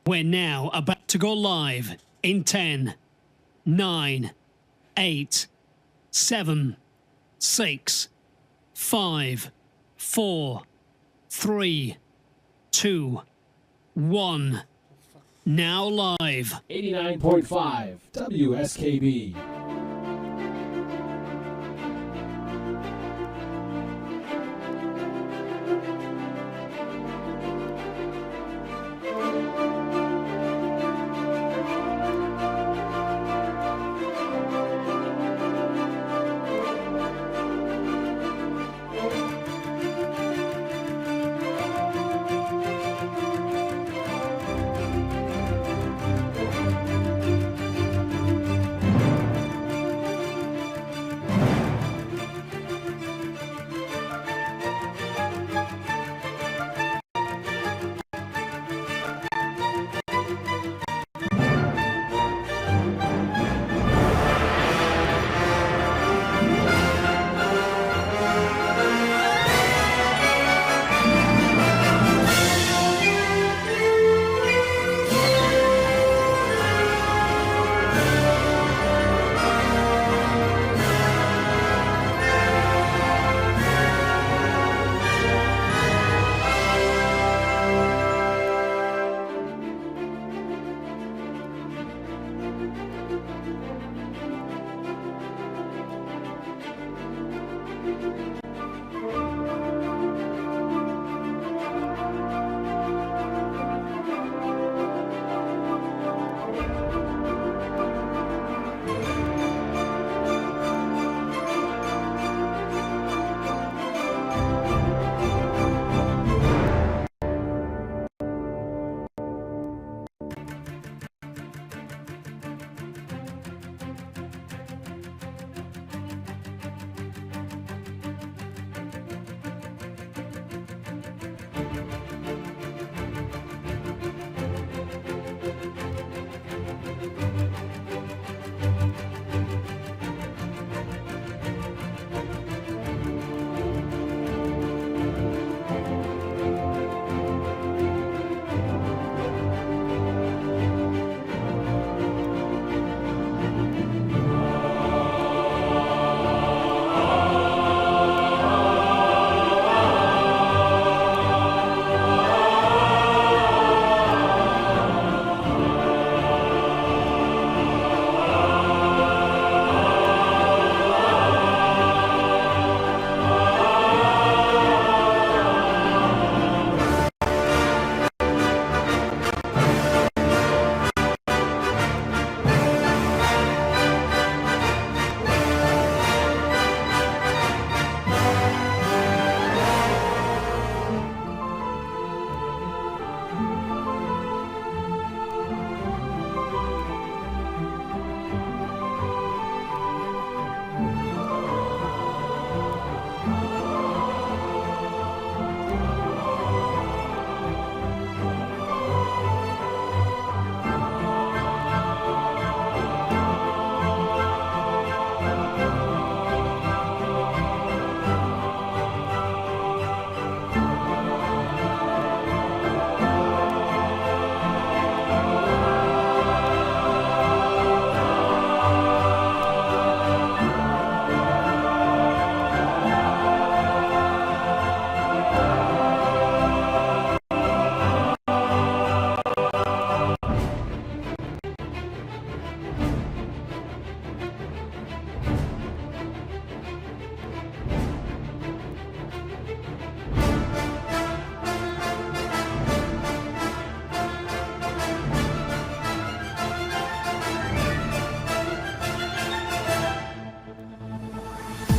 We're now about to go live in 10, 9, 8, 7, 6, 5, 4, 3, 2, 1. Now live. 89.5 WSKB.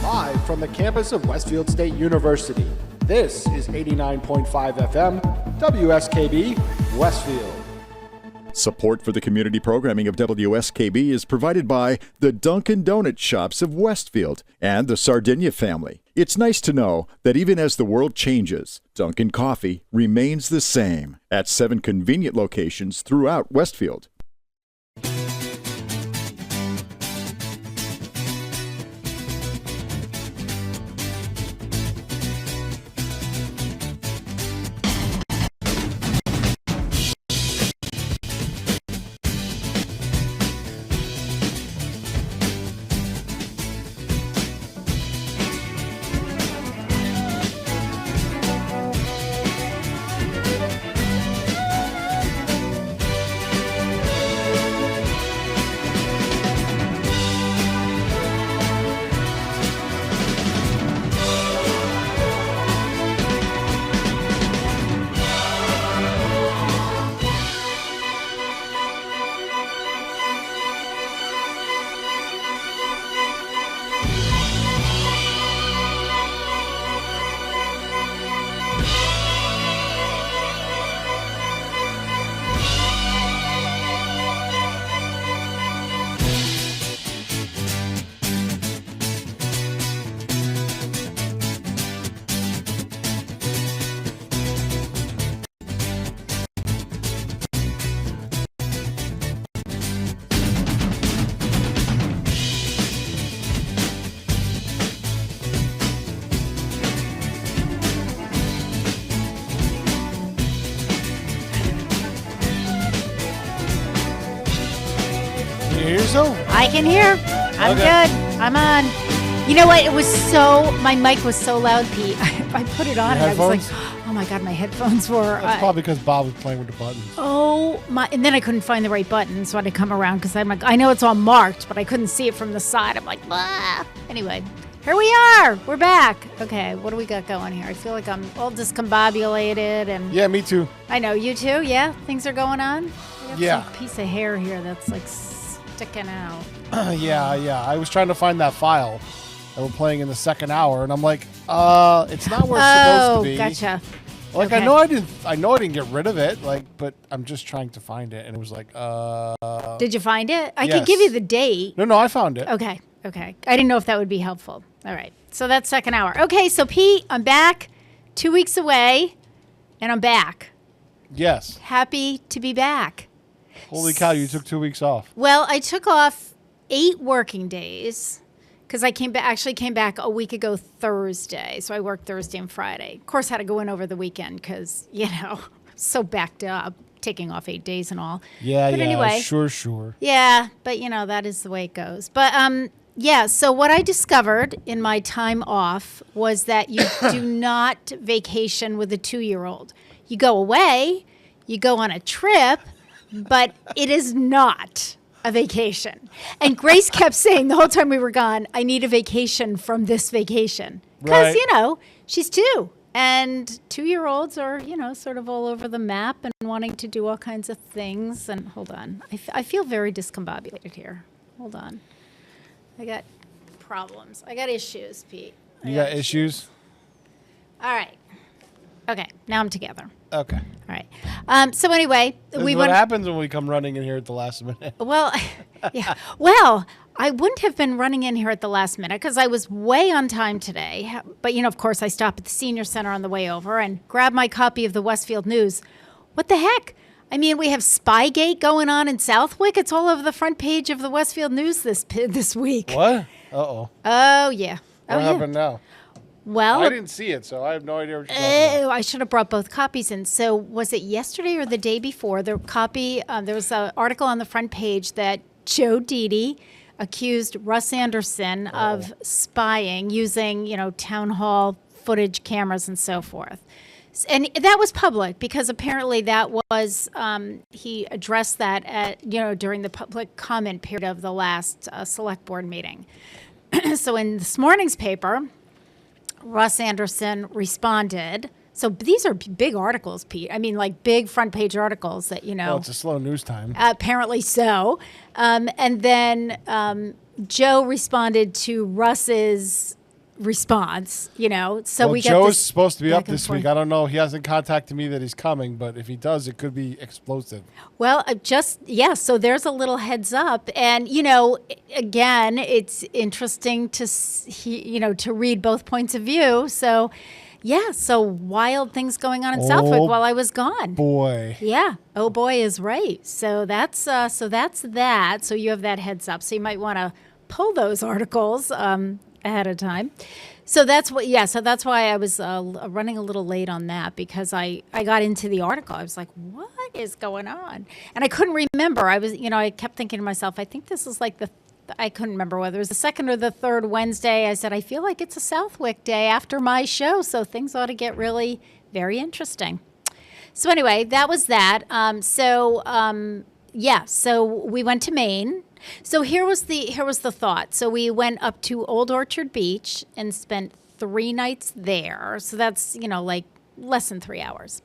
Live from the campus of Westfield State University, this is 89.5 FM, WSKB, Westfield. Support for the community programming of WSKB is provided by the Dunkin' Donut Shops of Westfield and the Sardinia family. It's nice to know that even as the world changes, Dunkin' Coffee remains the same at 7 convenient locations throughout Westfield. hear yourself? I can hear. I'm Okay. good. I'm on. You know what? It was so, my mic was so loud, Pete. I put it on Your and I was like, headphones? oh my God, my headphones were. That's probably because Bob was playing with the buttons. Oh my! And then I couldn't find the right button, so I had to come around because I'm like, I know it's all marked, but I couldn't see it from the side. I'm like, ah. Anyway, here we are. We're back. Okay, what do we got going here? I feel like I'm all discombobulated, and Yeah, me too. I know you too. Yeah, things are going on. I got Yeah. some piece of hair here that's like sticking out. Yeah. I was trying to find that file that we're playing in the second hour, and I'm like, it's not where it's supposed to be. Gotcha. Like, Okay. I know I didn't get rid of it, like, but I'm just trying to find it, and it was like, Did you find it? I yes. could give you the date. No, I found it. Okay. I didn't know if that would be helpful. All right. So that's second hour. Okay. So Pete, I'm back. 2 weeks away, and I'm back. Yes. Happy to be back. Holy cow, you took 2 weeks off. Well, I took off 8 working days because I came back a week ago Thursday. So I worked Thursday and Friday. Of course, had to go in over the weekend because, so backed up, taking off 8 days and all. Yeah, But anyway. Sure. Yeah, but that is the way it goes. But so what I discovered in my time off was that you do not vacation with a 2-year-old. You go away, you go on a trip, but it is not a vacation. And Grace kept saying the whole time we were gone, I need a vacation from this vacation. Because, Right. She's 2. And 2-year-olds are, sort of all over the map and wanting to do all kinds of things. And hold on. I feel very discombobulated here. Hold on. I got problems. I got issues, Pete. You got issues? All right. Okay. Now I'm together. Okay. All right. So anyway, This we is what went. happens when we come running in here at the last minute. Well, yeah. Well, I wouldn't have been running in here at the last minute because I was way on time today. But, of course, I stopped at the senior center on the way over and grabbed my copy of the Westfield News. What the heck? I mean, we have Spygate going on in Southwick. It's all over the front page of the Westfield News this week. What? Uh-oh. Oh, yeah. What happened now? Well, I didn't see it, so I have no idea what you're talking about. I should have brought both copies in. So was it yesterday or the day before? There was an article on the front page that Joe Didi accused Russ Anderson of spying using, town hall footage cameras and so forth. And that was public because apparently that was, he addressed that during the public comment period of the last select board meeting. So in this morning's paper, Russ Anderson responded. So these are big articles, Pete. I mean, like big front page articles that, Well, it's a slow news time. apparently so. And then Joe responded to Russ's response, So Well, we got Joe's this supposed to be up back and this week. forth. I don't know. He hasn't contacted me that he's coming, but if he does, it could be explosive. Well, so there's a little heads up. And, again, it's interesting to, to read both points of view. So, so wild things going on in Southwick while I was gone. Boy. Yeah. Oh, boy is right. So that's that. So you have that heads up. So you might want to pull those articles ahead of time. So that's why I was running a little late on that because I got into the article. I was like, what is going on? And I couldn't remember. I kept thinking to myself, I think this is like I couldn't remember whether it was the second or the third Wednesday. I said, I feel like it's a Southwick day after my show. So things ought to get really very interesting. So anyway, that was that. So we went to Maine. So here was the thought. So we went up to Old Orchard Beach and spent 3 nights there. So that's, like less than 3 hours.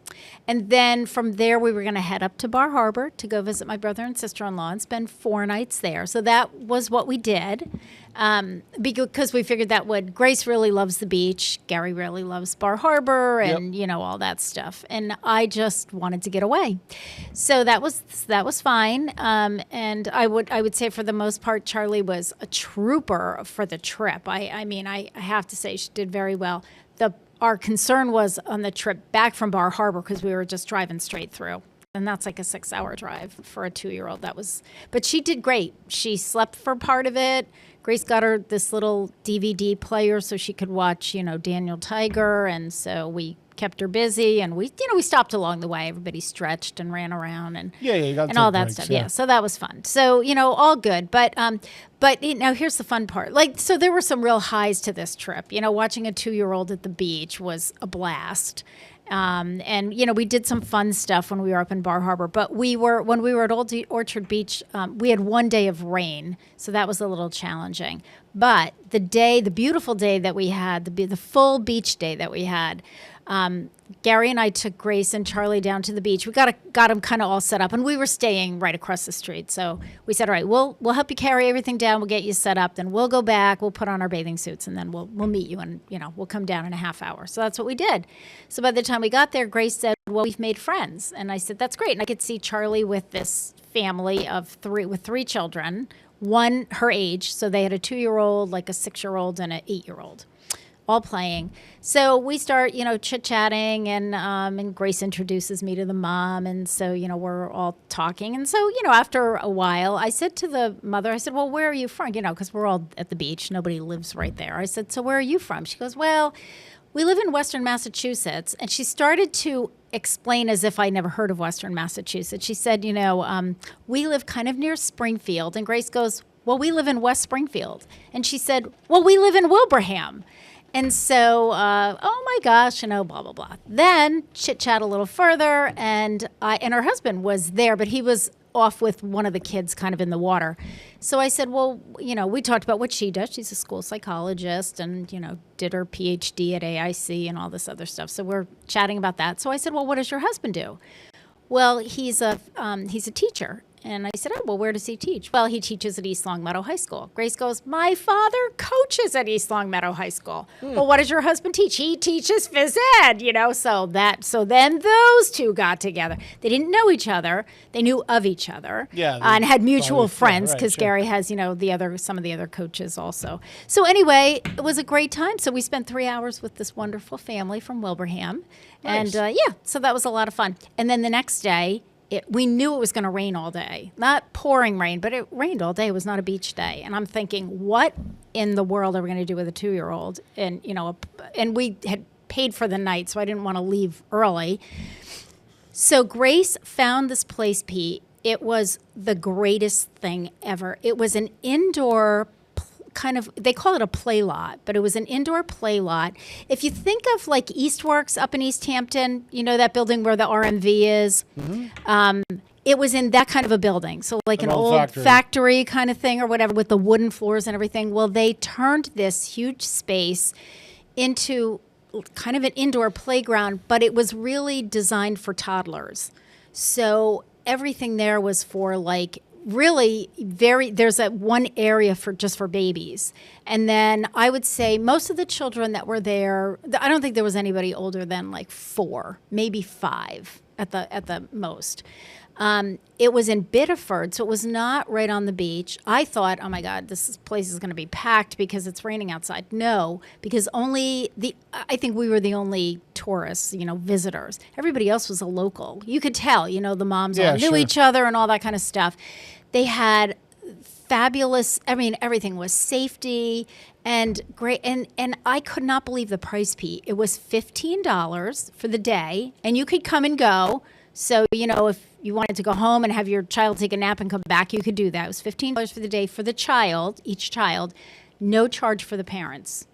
And then from there, we were going to head up to Bar Harbor to go visit my brother and sister-in-law and spend 4 nights there. So that was what we did because we figured Grace really loves the beach. Gary really loves Bar Harbor and, all that stuff. And I just wanted to get away. So that was fine. And I would say for the most part, Charlie was a trooper for the trip. I have to say she did very well. Our concern was on the trip back from Bar Harbor because we were just driving straight through. And that's like a 6-hour drive for a 2-year-old. But she did great. She slept for part of it. Grace got her this little DVD player so she could watch, Daniel Tiger. And so we kept her busy, and we stopped along the way. Everybody stretched and ran around and You got to and all take that breaks, stuff. yeah. Yeah, so that was fun. So all good. But here's the fun part. Like, so there were some real highs to this trip. Watching a 2-year-old at the beach was a blast. And we did some fun stuff when we were up in Bar Harbor. But when we were at Old Orchard Beach, we had one day of rain, so that was a little challenging. But the beautiful day that we had, the full beach day that we had, Gary and I took Grace and Charlie down to the beach. We got them kind of all set up, and we were staying right across the street. So we said, all right, we'll help you carry everything down. We'll get you set up. Then we'll go back. We'll put on our bathing suits, and then we'll meet you, and we'll come down in a half hour. So that's what we did. So by the time we got there, Grace said, well, we've made friends, and I said, that's great. And I could see Charlie with this family of three children, one her age. So they had a 2-year-old, like a 6-year-old, and an 8-year-old. All playing. So we start, chit-chatting, and Grace introduces me to the mom, and so, we're all talking. And so, after a while, I said to the mother, I said, well, where are you from? Because we're all at the beach. Nobody lives right there. I said, so where are you from? She goes, well, we live in Western Massachusetts. And she started to explain as if I never heard of Western Massachusetts. She said, we live kind of near Springfield. And Grace goes, well, we live in West Springfield. And she said, well, we live in Wilbraham. And so, oh my gosh, blah, blah, blah. Then chit-chat a little further, and her husband was there, but he was off with one of the kids kind of in the water. So I said, well, we talked about what she does. She's a school psychologist and, did her PhD at AIC and all this other stuff. So we're chatting about that. So I said, well, what does your husband do? Well, he's a teacher. And I said, oh, well, where does he teach? Well, he teaches at East Longmeadow High School. Grace goes, my father coaches at East Longmeadow High School. Well, what does your husband teach? He teaches phys ed, So then those two got together. They didn't know each other. They knew of each other. Yeah, and had mutual friends right, because sure. Gary has, some of the other coaches also. So anyway, it was a great time. So we spent 3 hours with this wonderful family from Wilbraham. Nice. And so that was a lot of fun. And then the next day, we knew it was going to rain all day. Not pouring rain, but it rained all day. It was not a beach day. And I'm thinking, what in the world are we going to do with a 2-year-old? And, and we had paid for the night, so I didn't want to leave early. So Grace found this place, Pete. It was the greatest thing ever. It was an indoor they call it a play lot, but it was an indoor play lot. If you think of like Eastworks up in East Hampton, that building where the RMV is, it was in that kind of a building. So like an old factory kind of thing or whatever with the wooden floors and everything. Well, they turned this huge space into kind of an indoor playground, but it was really designed for toddlers. So everything there was for like really there's one area for babies. And then I would say most of the children that were there, I don't think there was anybody older than like 4, maybe 5 at the most. It was in Biddeford, so it was not right on the beach. I thought, oh my God, this place is going to be packed because it's raining outside. No, because I think we were the only tourists, visitors. Everybody else was a local. You could tell, the moms all knew each other and all that kind of stuff. They had fabulous, everything was safety and great. And I could not believe the price, Pete. It was $15 for the day, and you could come and go. So, if you wanted to go home and have your child take a nap and come back, you could do that. It was $15 for the day for the child, each child, no charge for the parents.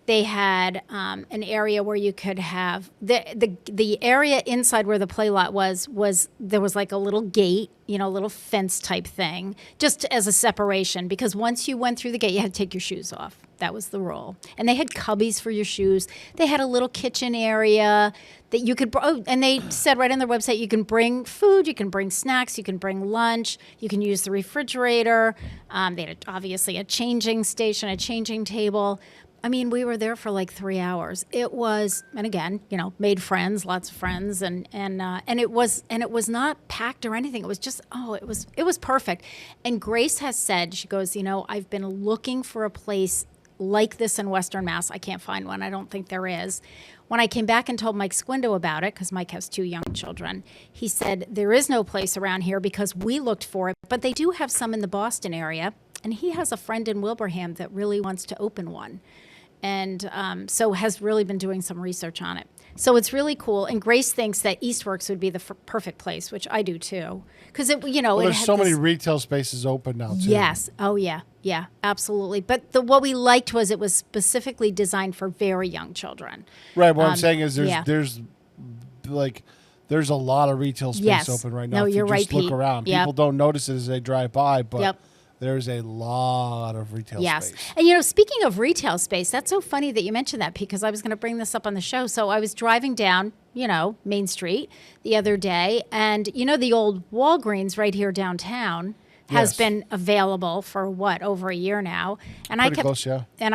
They had an area where you could have the area inside where the play lot was there was like a little gate, a little fence type thing, just as a separation, because once you went through the gate, you had to take your shoes off. That was the rule. And they had cubbies for your shoes. They had a little kitchen area that you could, and they said right on their website, you can bring food, you can bring snacks, you can bring lunch, you can use the refrigerator. They had obviously a changing station, a changing table. We were there for like 3 hours. It was, and again, made friends, lots of friends, and it was not packed or anything. It was just, it was perfect. And Grace has said, she goes, I've been looking for a place like this in Western Mass. I can't find one. I don't think there is. When I came back and told Mike Squindo about it, because Mike has 2 young children, he said, there is no place around here because we looked for it, but they do have some in the Boston area. And he has a friend in Wilbraham that really wants to open one. and so has really been doing some research on it. So it's really cool. And Grace thinks that Eastworks would be the perfect place, which I do too, because there's so many retail spaces open now too. Yes. Oh yeah. Yeah. Absolutely. But what we liked was it was specifically designed for very young children. Right. What I'm saying is there's a lot of retail space open right now. No, if you're you just right, look Pete. around. Yep. People don't notice it as they drive by, but Yep. there's a lot of retail space. And speaking of retail space, that's so funny that you mentioned that, because I was going to bring this up on the show. So I was driving down, Main Street the other day, and the old Walgreens right here downtown has been available for over a year now. And I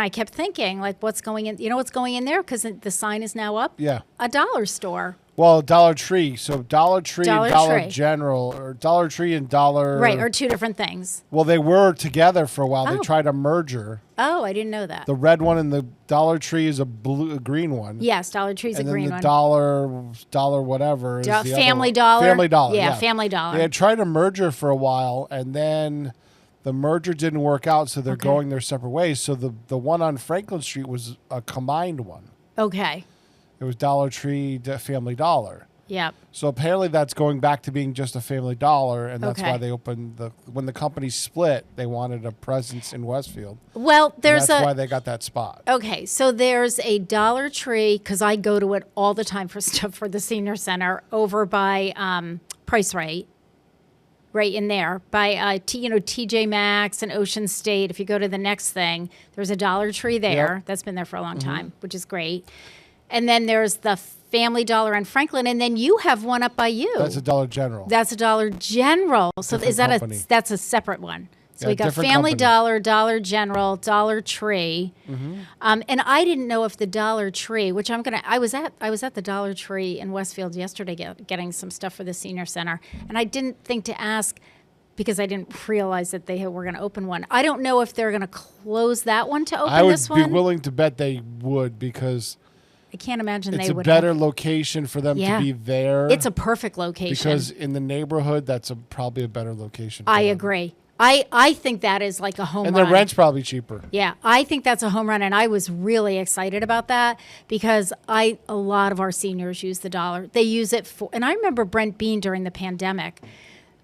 kept thinking, like, what's going in? You know what's going in there? Because the sign is now up. Yeah. A dollar store. Well, Dollar Tree. So Dollar Tree and Dollar Tree. General, or Dollar Tree and Dollar... Right, or two different things. Well, they were together for a while. Oh. They tried a merger. Oh, I didn't know that. The red one and the Dollar Tree is a green one. Yes, Dollar Tree's a green one. And then the dollar whatever is the other Family one. Dollar? Family Dollar, yeah. Family Dollar. They had tried a merger for a while, and then the merger didn't work out, so they're going their separate ways. So the one on Franklin Street was a combined one. Okay. It was Dollar Tree, Family Dollar. Yep. So apparently that's going back to being just a Family Dollar, and that's why they opened when the company split, they wanted a presence in Westfield. Well, that's why they got that spot. Okay, so there's a Dollar Tree, because I go to it all the time for stuff for the senior center, over by Price Right in there, by TJ Maxx and Ocean State. If you go to the next thing, there's a Dollar Tree there. That's been there for a long time, which is great. And then there's the Family Dollar on Franklin, and then you have one up by you. That's a Dollar General. That's a Dollar General. So is that company. That's a separate one? So we got different Family company. Dollar, Dollar General, Dollar Tree, and I didn't know if the Dollar Tree, which I was at the Dollar Tree in Westfield yesterday getting some stuff for the senior center, and I didn't think to ask because I didn't realize that they were going to open one. I don't know if they're going to close that one to open this one. I would be willing to bet they would, because I can't imagine they would. It's a better location for them to be there. It's a perfect location. Because in the neighborhood, that's probably a better location. I agree. I think that is like a home run. And the rent's probably cheaper. Yeah, I think that's a home run, and I was really excited about that because a lot of our seniors use the dollar. They use it for, and I remember Brent Bean during the pandemic,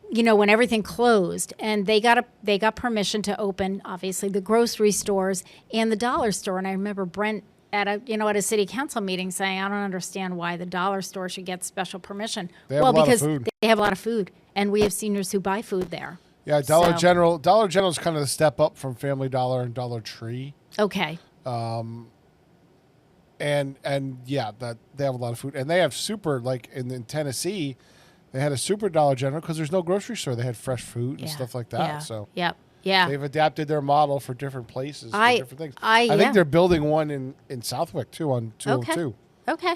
when everything closed, and they got permission to open, obviously, the grocery stores and the dollar store. And I remember Brent at a city council meeting saying, I don't understand why the dollar store should get special permission. They have a lot of food. They have a lot of food, and we have seniors who buy food there. Yeah, Dollar General is kind of the step up from Family Dollar and Dollar Tree. Okay. And yeah, that they have a lot of food, and they have super, like in Tennessee, they had a super Dollar General because there's no grocery store. They had fresh food and stuff like that. Yeah. So yep. Yeah. They've adapted their model for different places, for different things. I think they're building one in Southwick too, on 202. Okay.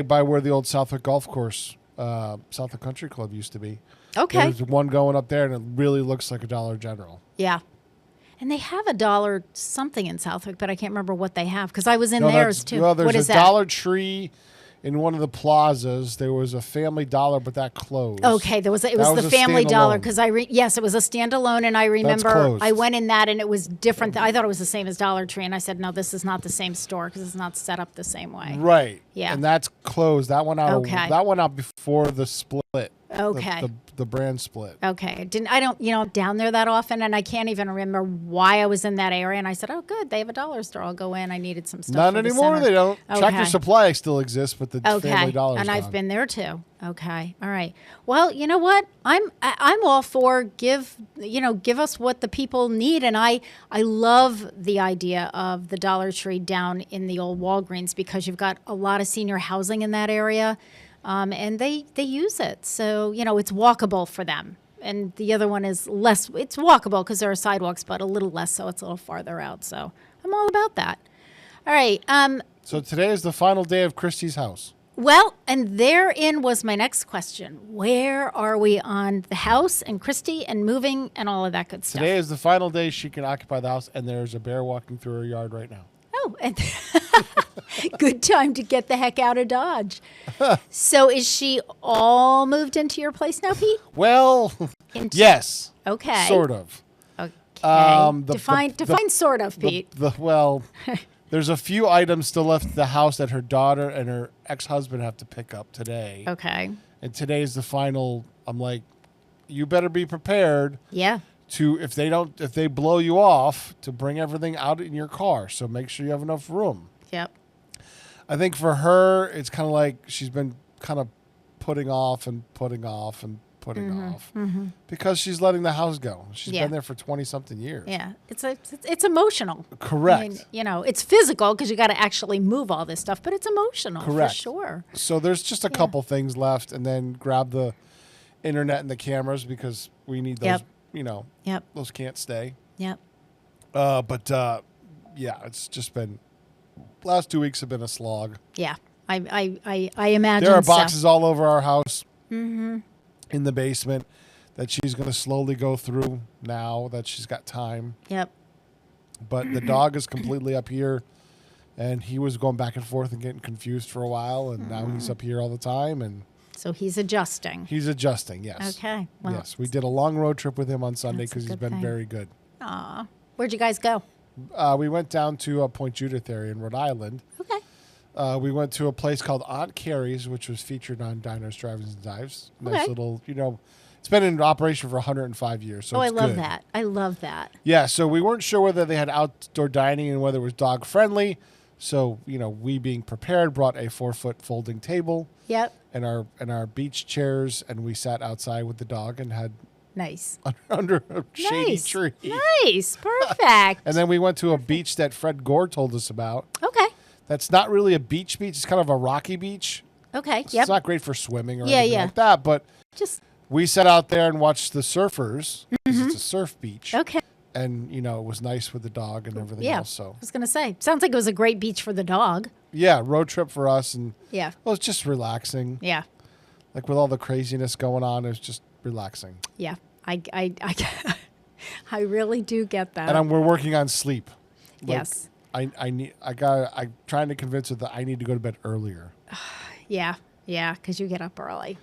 By where the old Southwick Golf Course, Southwick Country Club used to be. Okay. There's one going up there, and it really looks like a Dollar General. Yeah. And they have a dollar something in Southwick, but I can't remember what they have because I was in theirs too. Well, there's what is a that? Dollar Tree in one of the plazas. There was a Family Dollar, but that closed. Okay, it was the Family Dollar because yes, it was a standalone, and I remember I went in that and it was different. I thought it was the same as Dollar Tree, and I said, no, this is not the same store because it's not set up the same way. Right. Yeah. And that's closed. That went out. Okay. That went out before the split. Okay. The brand split. Okay. I don't down there that often, and I can't even remember why I was in that area. And I said, oh, good, they have a dollar store. I'll go in. I needed some stuff. Not anymore. They don't. Tractor Supply still exists, but the Family Dollar. And I've been there too. Okay. All right. Well, you know what? I'm all for give us what the people need, and I love the idea of the Dollar Tree down in the old Walgreens because you've got a lot of senior housing in that area. And they use it. So, it's walkable for them. And the other one is less, it's walkable because there are sidewalks, but a little less so. It's a little farther out. So I'm all about that. All right. So today is the final day of Christy's house. Well, and therein was my next question. Where are we on the house and Christy and moving and all of that good stuff? Today is the final day she can occupy the house, and there's a bear walking through her yard right now. Oh, and good time to get the heck out of Dodge. So is she all moved into your place now, Pete? Well, yes. Okay. Sort of. Okay. Define sort of, Pete. There's There's a few items still left at the house that her daughter and her ex-husband have to pick up today. Okay. And today is the final. I'm like, you better be prepared Yeah. to, if they blow you off, to bring everything out in your car. So make sure you have enough room. Yep. I think for her, it's kind of like she's been kind of putting off and putting off and putting off because she's letting the house go. She's Yeah. been there for 20-something years. Yeah. It's emotional. Correct. I mean, you know, it's physical because you got to actually move all this stuff, but it's emotional Correct. for sure. So there's just a couple things left, and then grab the internet and the cameras because we need those. Yep. You know, Yep. those can't stay. Yep. But yeah, it's just been last 2 weeks have been a slog. Yeah. I imagine There are so. boxes all over our house in the basement that she's going to slowly go through now that she's got time. Yep. But the dog is completely up here, and he was going back and forth and getting confused for a while, and now he's up here all the time, and So he's adjusting. he's adjusting, yes. Okay. Well, Yes, we did a long road trip with him on Sunday That's a because he's good been thing. very good. Aw. Where'd you guys go? We went down to Point Judith area in Rhode Island. Okay. We went to a place called Aunt Carrie's, which was featured on Diners, Drive-Ins, and Dives. Nice Okay. little, it's been in operation for 105 years. So Oh, I it's love good. that. I love that. Yeah, so we weren't sure whether they had outdoor dining and whether it was dog friendly. So, we being prepared brought a 4-foot folding table Yep. and our beach chairs, and we sat outside with the dog and had Nice. under a shady Nice. tree. Nice. Perfect. And then we went to a beach that Fred Gore told us about. Okay. That's not really a beach. It's kind of a rocky beach. Okay. It's Yep. not great for swimming or Yeah, anything yeah. like that, but Just we sat out there and watched the surfers because it's a surf beach. okay. And, it was nice with the dog and everything Yeah. else. So, I was gonna say, sounds like it was a great beach for the dog. yeah, road trip for us. And, Yeah. well, it's just relaxing. Yeah. Like with all the craziness going on, it's just relaxing. Yeah. I I really do get that. And we're working on sleep. Like, Yes. I'm trying to convince her that I need to go to bed earlier. Yeah. Yeah. Because you get up early.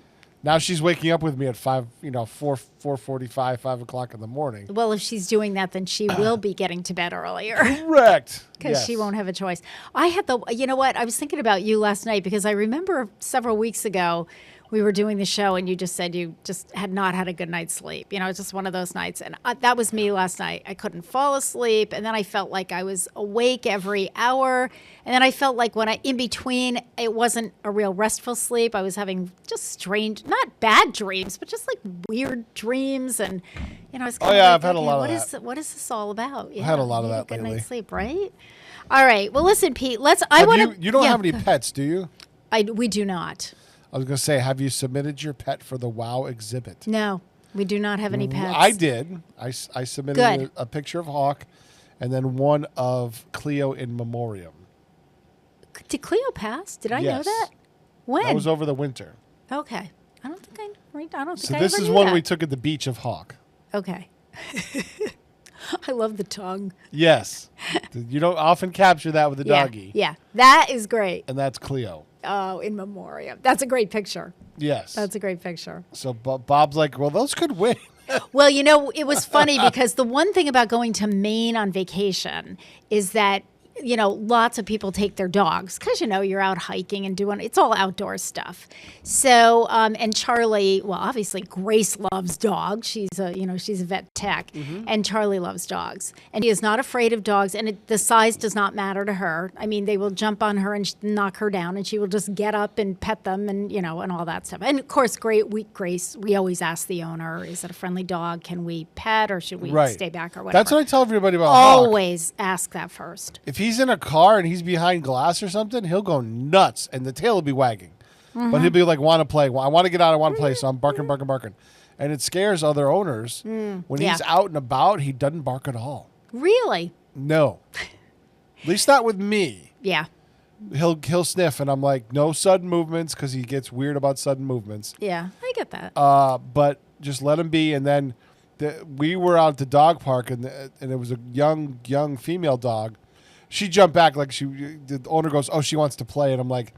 Now she's waking up with me at 4:45, 5 o'clock in the morning. Well, if she's doing that, then she will be getting to bed earlier. Correct. Because she won't have a choice. I had you know what? I was thinking about you last night because I remember several weeks ago we were doing the show and you just said you just had not had a good night's sleep. It's just one of those nights. And that was me last night. I couldn't fall asleep. And then I felt like I was awake every hour. And then I felt like in between, it wasn't a real restful sleep. I was having just strange, not bad dreams, but just like weird dreams. And, I was kind of I've had a lot of what that. What is this all about? Yeah, had a lot of need that good lately. night's sleep, right? All right. Well, listen, Pete. You don't have any pets, do you? We do not. I was going to say, have you submitted your pet for the WOW exhibit? No, we do not have any pets. I did. I submitted Good. a picture of Hawk and then one of Cleo in memoriam. Did Cleo pass? Did I know Yes. that? When? That was over the winter. Okay. I don't think So I this ever is knew one that. we took at the beach of Hawk. Okay. I love the tongue. Yes. You don't often capture that with a Yeah. doggy. Yeah. That is great. And that's Cleo. Oh, in memoriam. That's a great picture. Yes. That's a great picture. So Bob's like, well, those could win. Well, it was funny because the one thing about going to Maine on vacation is that, lots of people take their dogs because, you're out hiking and it's all outdoor stuff. So, and Charlie, well, obviously Grace loves dogs. She's she's a vet tech and Charlie loves dogs and he is not afraid of dogs. And the size does not matter to her. I mean, they will jump on her and knock her down and she will just get up and pet them and, and all that stuff. And of course, Grace, we always ask the owner, is it a friendly dog? Can we pet or should we Right. stay back or whatever? That's what I tell everybody about Hawk. Always ask that first. If he's in a car and he's behind glass or something, he'll go nuts and the tail will be wagging. But he'll be like, want to play. I want to get out. I want to play. So I'm barking. And it scares other owners. When yeah. he's out and about, he doesn't bark at all. Really? No. At least not with me. Yeah. He'll sniff and I'm like, no sudden movements because he gets weird about sudden movements. Yeah. I get that. But just let him be. And then we were out at the dog park and it was a young female dog. She jumped back like the owner goes, oh, she wants to play. And I'm like,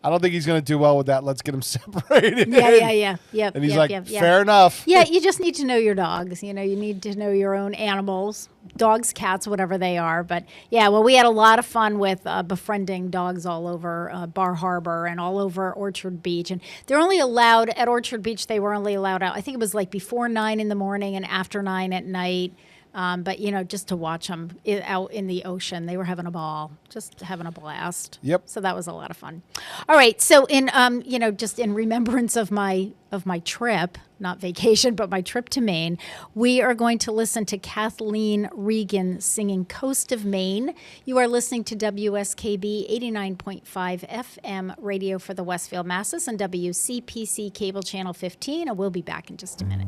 I don't think he's going to do well with that. Let's get him separated. Yeah. Yep. And he's yep, like, yep, yep. fair enough. Yeah, you just need to know your dogs. You need to know your own animals, dogs, cats, whatever they are. But yeah, well, we had a lot of fun with befriending dogs all over Bar Harbor and all over Orchard Beach. And they're only allowed at Orchard Beach. They were only allowed out. I think it was like before 9 in the morning and after 9 at night. But just to watch them out in the ocean, they were having a ball, just having a blast. Yep. So that was a lot of fun. All right. So in just in remembrance of my trip, not vacation, but my trip to Maine, we are going to listen to Kathleen Regan singing "Coast of Maine." You are listening to WSKB 89.5 FM radio for the Westfield Masses and WCPC cable channel 15, and we'll be back in just a minute.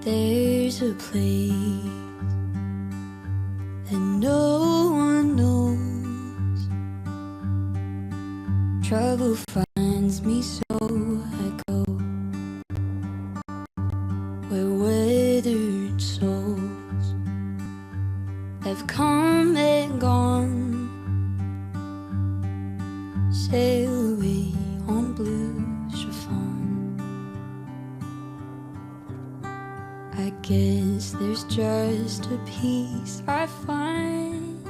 There's a place that no one knows. Trouble finds me, so I go where weathered souls have come and gone, sail away on blue chiffon. I guess there's just a piece I find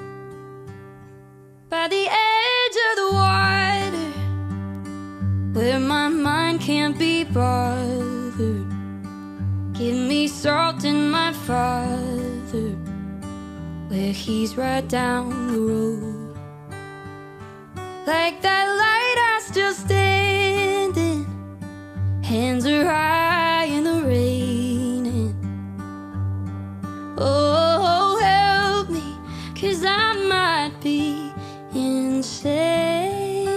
by the edge of the water, where my mind can't be bothered. Give me salt in my father, where he's right down the road. Like that lighthouse still standing, hands are high in the rain. Oh, help me, 'cause I might be insane.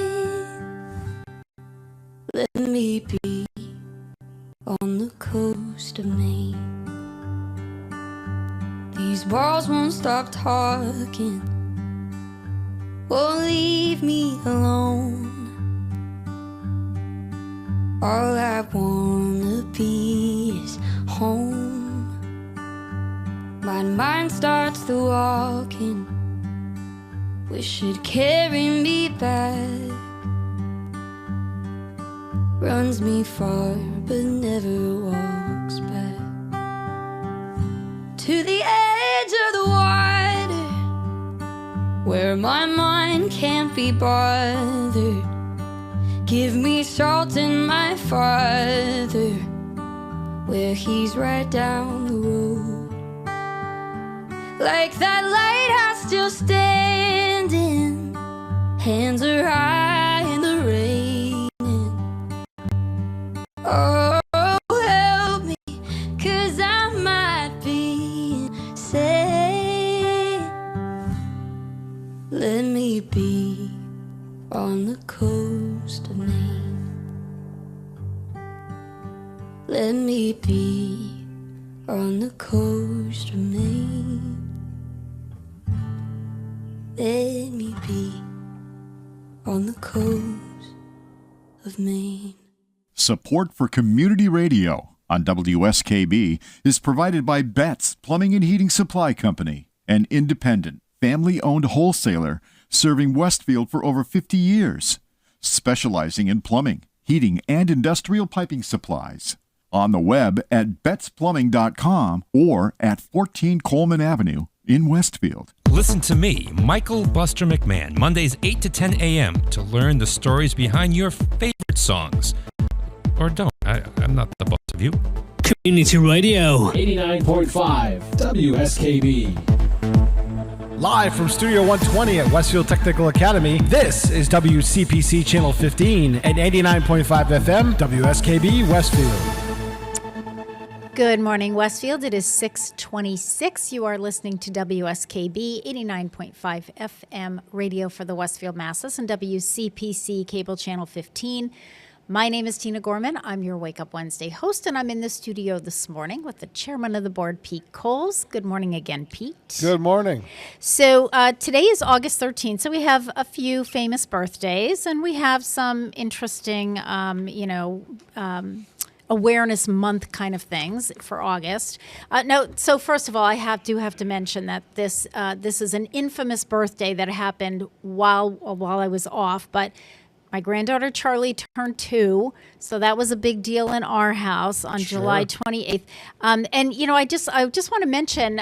Let me be on the coast of Maine. These walls won't stop talking, won't leave me alone. All I wanna be is home. My mind starts the walking, wish it'd carry me back. Runs me far but never walks back to the edge of the water, where my mind can't be bothered. Give me salt in my father, where he's right down the road. Like that lighthouse still standing, hands are high in the rain. Oh, help me, 'cause I might be insane. Let me be on the coast of Maine. Let me be on the coast of Maine. Let me be on the coast of Maine. Support for community radio on WSKB is provided by Betts Plumbing and Heating Supply Company, an independent, family-owned wholesaler serving Westfield for over 50 years, specializing in plumbing, heating, and industrial piping supplies. On the web at bettsplumbing.com or at 14 Coleman Avenue in Westfield. Listen to me, Michael Buster McMahon, Mondays 8 to 10 a.m. to learn the stories behind your favorite songs. Or don't. I'm not the boss of you. Community Radio. 89.5 WSKB. Live from Studio 120 at Westfield Technical Academy, this is WCPC Channel 15 and 89.5 FM, WSKB Westfield. Good morning, Westfield. It is 6:26. You are listening to WSKB 89.5 FM radio for the Westfield Masses and WCPC cable channel 15. My name is Tina Gorman. I'm your Wake Up Wednesday host, and I'm in the studio this morning with the chairman of the board, Pete Coles. Good morning again, Pete. Good morning. So today is August 13th, so we have a few famous birthdays, and we have some interesting, awareness month kind of things for August. No, so first of all, I do have to mention that this is an infamous birthday that happened while I was off, but my granddaughter Charlie turned 2, so that was a big deal in our house on July 28th. And I just want to mention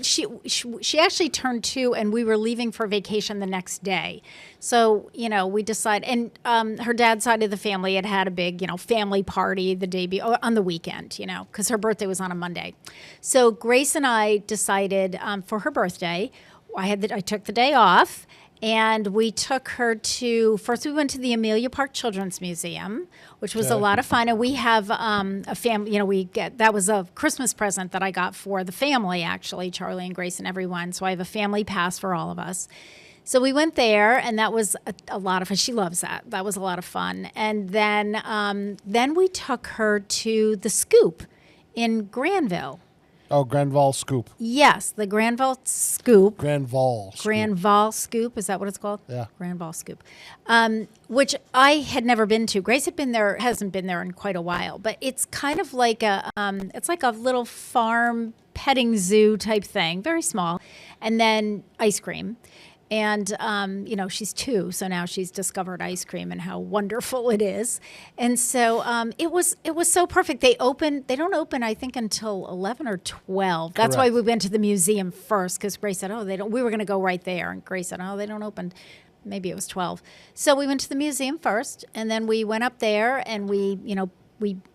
she actually turned 2, and we were leaving for vacation the next day. So we decided, and her dad's side of the family had a big family party the day on the weekend, because her birthday was on a Monday. So Grace and I decided for her birthday, I took the day off. And we took her first we went to the Amelia Park Children's Museum, which was a lot of fun. And we have a family, that was a Christmas present that I got for the family, actually, Charlie and Grace and everyone. So I have a family pass for all of us. So we went there, and that was a lot of fun. She loves that. That was a lot of fun. And then we took her to the Scoop in Granville. Oh, Granville Scoop. Yes, the Granville Scoop. Granville Scoop. Is that what it's called? Yeah. Granville Scoop. Which I had never been to. Grace hasn't been there in quite a while, but it's kind of like it's like a little farm petting zoo type thing, very small, and then ice cream. And, she's 2, so now she's discovered ice cream and how wonderful it is. And so it was so perfect. They don't open, I think, until 11 or 12. That's why we went to the museum first, because Grace said, they don't. We were going to go right there. And Grace said, they don't open. Maybe it was 12. So we went to the museum first, and then we went up there, and we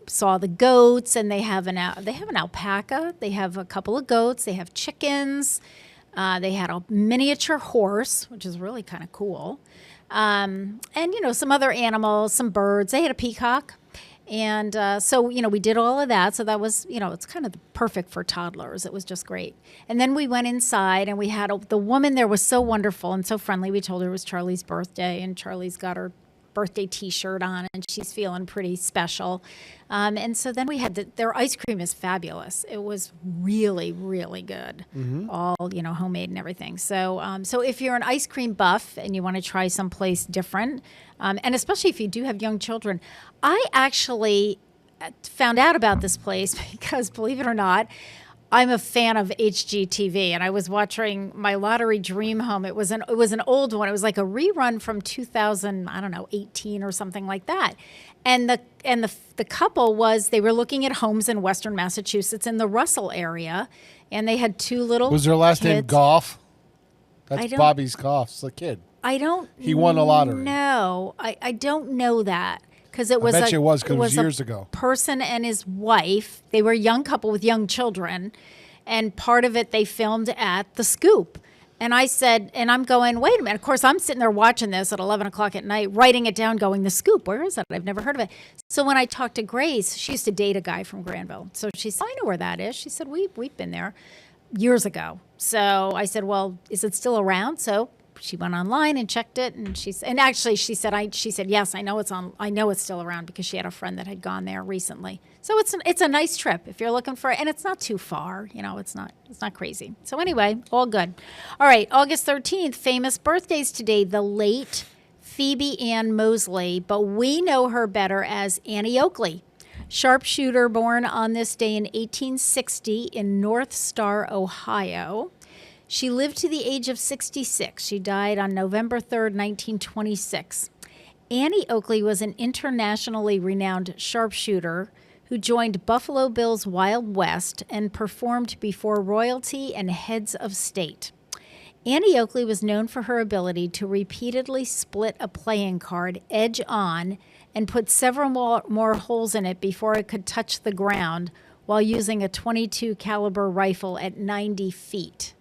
saw the goats, and they have an alpaca. They have a couple of goats. They have chickens. They had a miniature horse, which is really kind of cool. And, some other animals, some birds. They had a peacock. And so, we did all of that. So that was, it's kind of perfect for toddlers. It was just great. And then we went inside, and we had the woman there was so wonderful and so friendly. We told her it was Charlie's birthday, and Charlie's got her birthday T-shirt on, and she's feeling pretty special. And so then we had their ice cream is fabulous. It was really, really good. Mm-hmm. All homemade and everything. So so if you're an ice cream buff and you want to try someplace different, and especially if you do have young children, I actually found out about this place because, believe it or not, I'm a fan of HGTV, and I was watching My Lottery Dream Home. It was an old one. It was like a rerun from 2018 or something like that. And the couple they were looking at homes in Western Massachusetts in the Russell area, and they had 2 little. Was their last name kids. Goff? That's Bobby's Goff's the kid. He won the lottery. No, I don't know that. Because it was I bet you it was, because it was years ago. Person and his wife. They were a young couple with young children, and part of it they filmed at the Scoop. And I said, and I'm going, wait a minute. Of course, I'm sitting there watching this at 11 o'clock at night, writing it down, going, the Scoop, where is that? I've never heard of it. So when I talked to Grace, she used to date a guy from Granville. So she said, I know where that is. She said, we've been there years ago. So I said, well, is it still around? So she went online and checked it, and she said, yes, I know it's still around, because she had a friend that had gone there recently. So it's a nice trip if you're looking for it, and it's not too far. It's not crazy. So anyway, all good. All right, August 13th, famous birthdays today. The late Phoebe Ann Mosley, but we know her better as Annie Oakley. Sharpshooter, born on this day in 1860 in North Star, Ohio. She lived to the age of 66. She died on November 3rd, 1926. Annie Oakley was an internationally renowned sharpshooter who joined Buffalo Bill's Wild West and performed before royalty and heads of state. Annie Oakley was known for her ability to repeatedly split a playing card edge on and put several more holes in it before it could touch the ground, while using a .22 caliber rifle at 90 feet.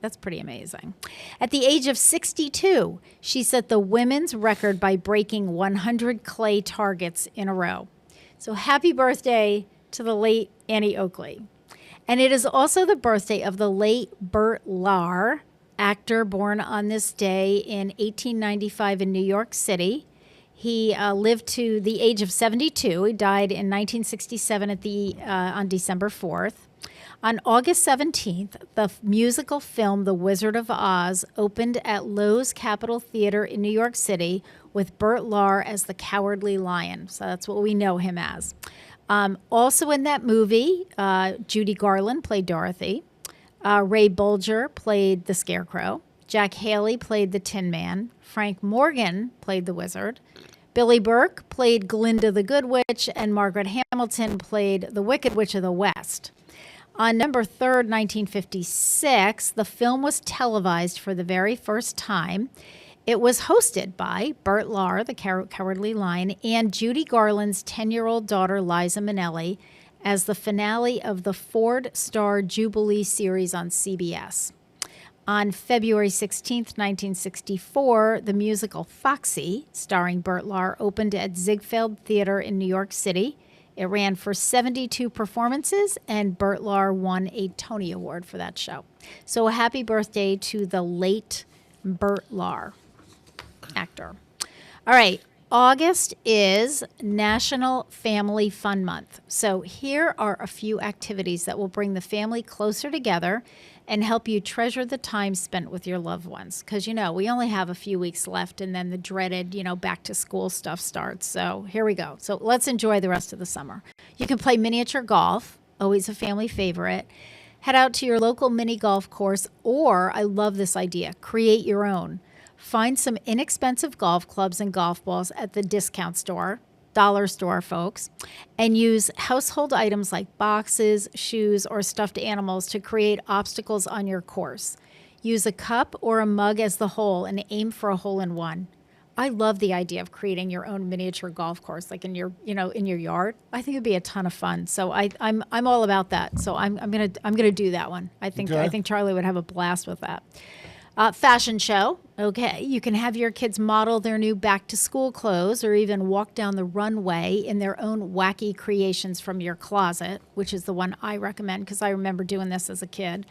That's pretty amazing. At the age of 62, she set the women's record by breaking 100 clay targets in a row. So happy birthday to the late Annie Oakley. And it is also the birthday of the late Bert Lahr, actor born on this day in 1895 in New York City. He lived to the age of 72. He died in 1967 on December 4th. On August 17th, the musical film The Wizard of Oz opened at Loew's Capitol Theater in New York City with Bert Lahr as the Cowardly Lion. So that's what we know him as. Also in that movie, Judy Garland played Dorothy. Ray Bolger played the Scarecrow. Jack Haley played the Tin Man. Frank Morgan played the Wizard. Billy Burke played Glinda the Good Witch, and Margaret Hamilton played the Wicked Witch of the West. On November 3rd, 1956, the film was televised for the very first time. It was hosted by Bert Lahr, the Cowardly Lion, and Judy Garland's 10-year-old daughter, Liza Minnelli, as the finale of the Ford Star Jubilee series on CBS. On February 16, 1964, the musical Foxy, starring Bert Lahr, opened at Ziegfeld Theater in New York City. It ran for 72 performances, and Bert Lahr won a Tony Award for that show. So a happy birthday to the late Bert Lahr, actor. All right, August is National Family Fun Month. So here are a few activities that will bring the family closer together and help you treasure the time spent with your loved ones. Because, you know, we only have a few weeks left and then the dreaded, back to school stuff starts. So here we go. So let's enjoy the rest of the summer. You can play miniature golf, always a family favorite. Head out to your local mini golf course, or I love this idea, create your own. Find some inexpensive golf clubs and golf balls at the discount store, dollar store, folks, and use household items like boxes, shoes, or stuffed animals to create obstacles on your course. Use a cup or a mug as the hole and aim for a hole-in-one. I love the idea of creating your own miniature golf course, like in your yard. I think it'd be a ton of fun. So I'm all about that. So I'm gonna do that one. I think Charlie would have a blast with that. Fashion show. Okay, you can have your kids model their new back-to-school clothes or even walk down the runway in their own wacky creations from your closet, which is the one I recommend because I remember doing this as a kid.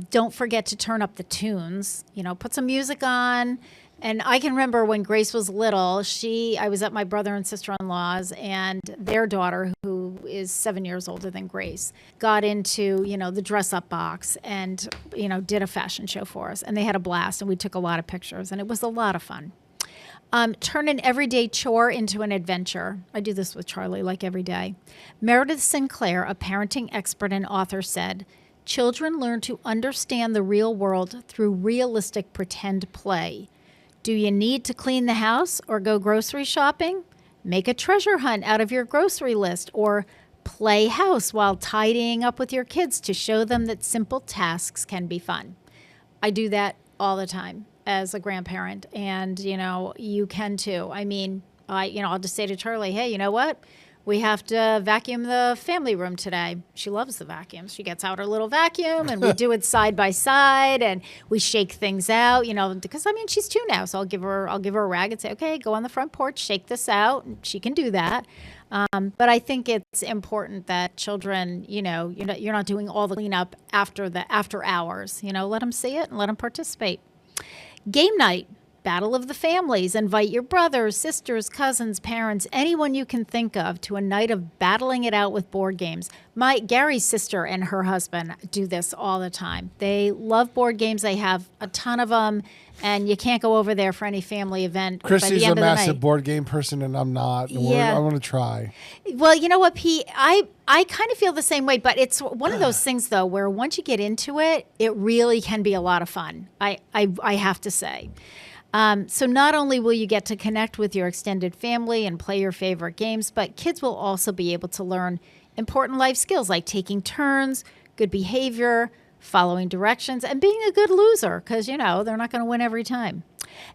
Don't forget to turn up the tunes. Put some music on. And I can remember when Grace was little, I was at my brother and sister-in-law's, and their daughter, who is 7 years older than Grace, got into, the dress-up box and, did a fashion show for us. And they had a blast, and we took a lot of pictures, and it was a lot of fun. Turn an everyday chore into an adventure. I do this with Charlie, like every day. Meredith Sinclair, a parenting expert and author, said, "Children learn to understand the real world through realistic pretend play. Do you need to clean the house or go grocery shopping? Make a treasure hunt out of your grocery list or play house while tidying up with your kids to show them that simple tasks can be fun." I do that all the time as a grandparent, and, you can too. I mean, I'll just say to Charlie, hey, you know what? We have to vacuum the family room today. She loves the vacuums. She gets out her little vacuum and we do it side by side and we shake things out, because she's 2 now. So I'll give her a rag and say, okay, go on the front porch, shake this out. And she can do that. But I think it's important that children, you're not doing all the cleanup after hours. Let them see it and let them participate. Game night. Battle of the families. Invite your brothers, sisters, cousins, parents, anyone you can think of to a night of battling it out with board games. Gary's sister and her husband do this all the time. They love board games. They have a ton of them, and you can't go over there for any family event. Christy's a massive board game person, and I'm not. Yeah. I want to try. Well, you know what, Pete? I kind of feel the same way, but it's one of those things, though, where once you get into it, it really can be a lot of fun. I have to say. So not only will you get to connect with your extended family and play your favorite games, but kids will also be able to learn important life skills like taking turns, good behavior, following directions, and being a good loser because, they're not going to win every time.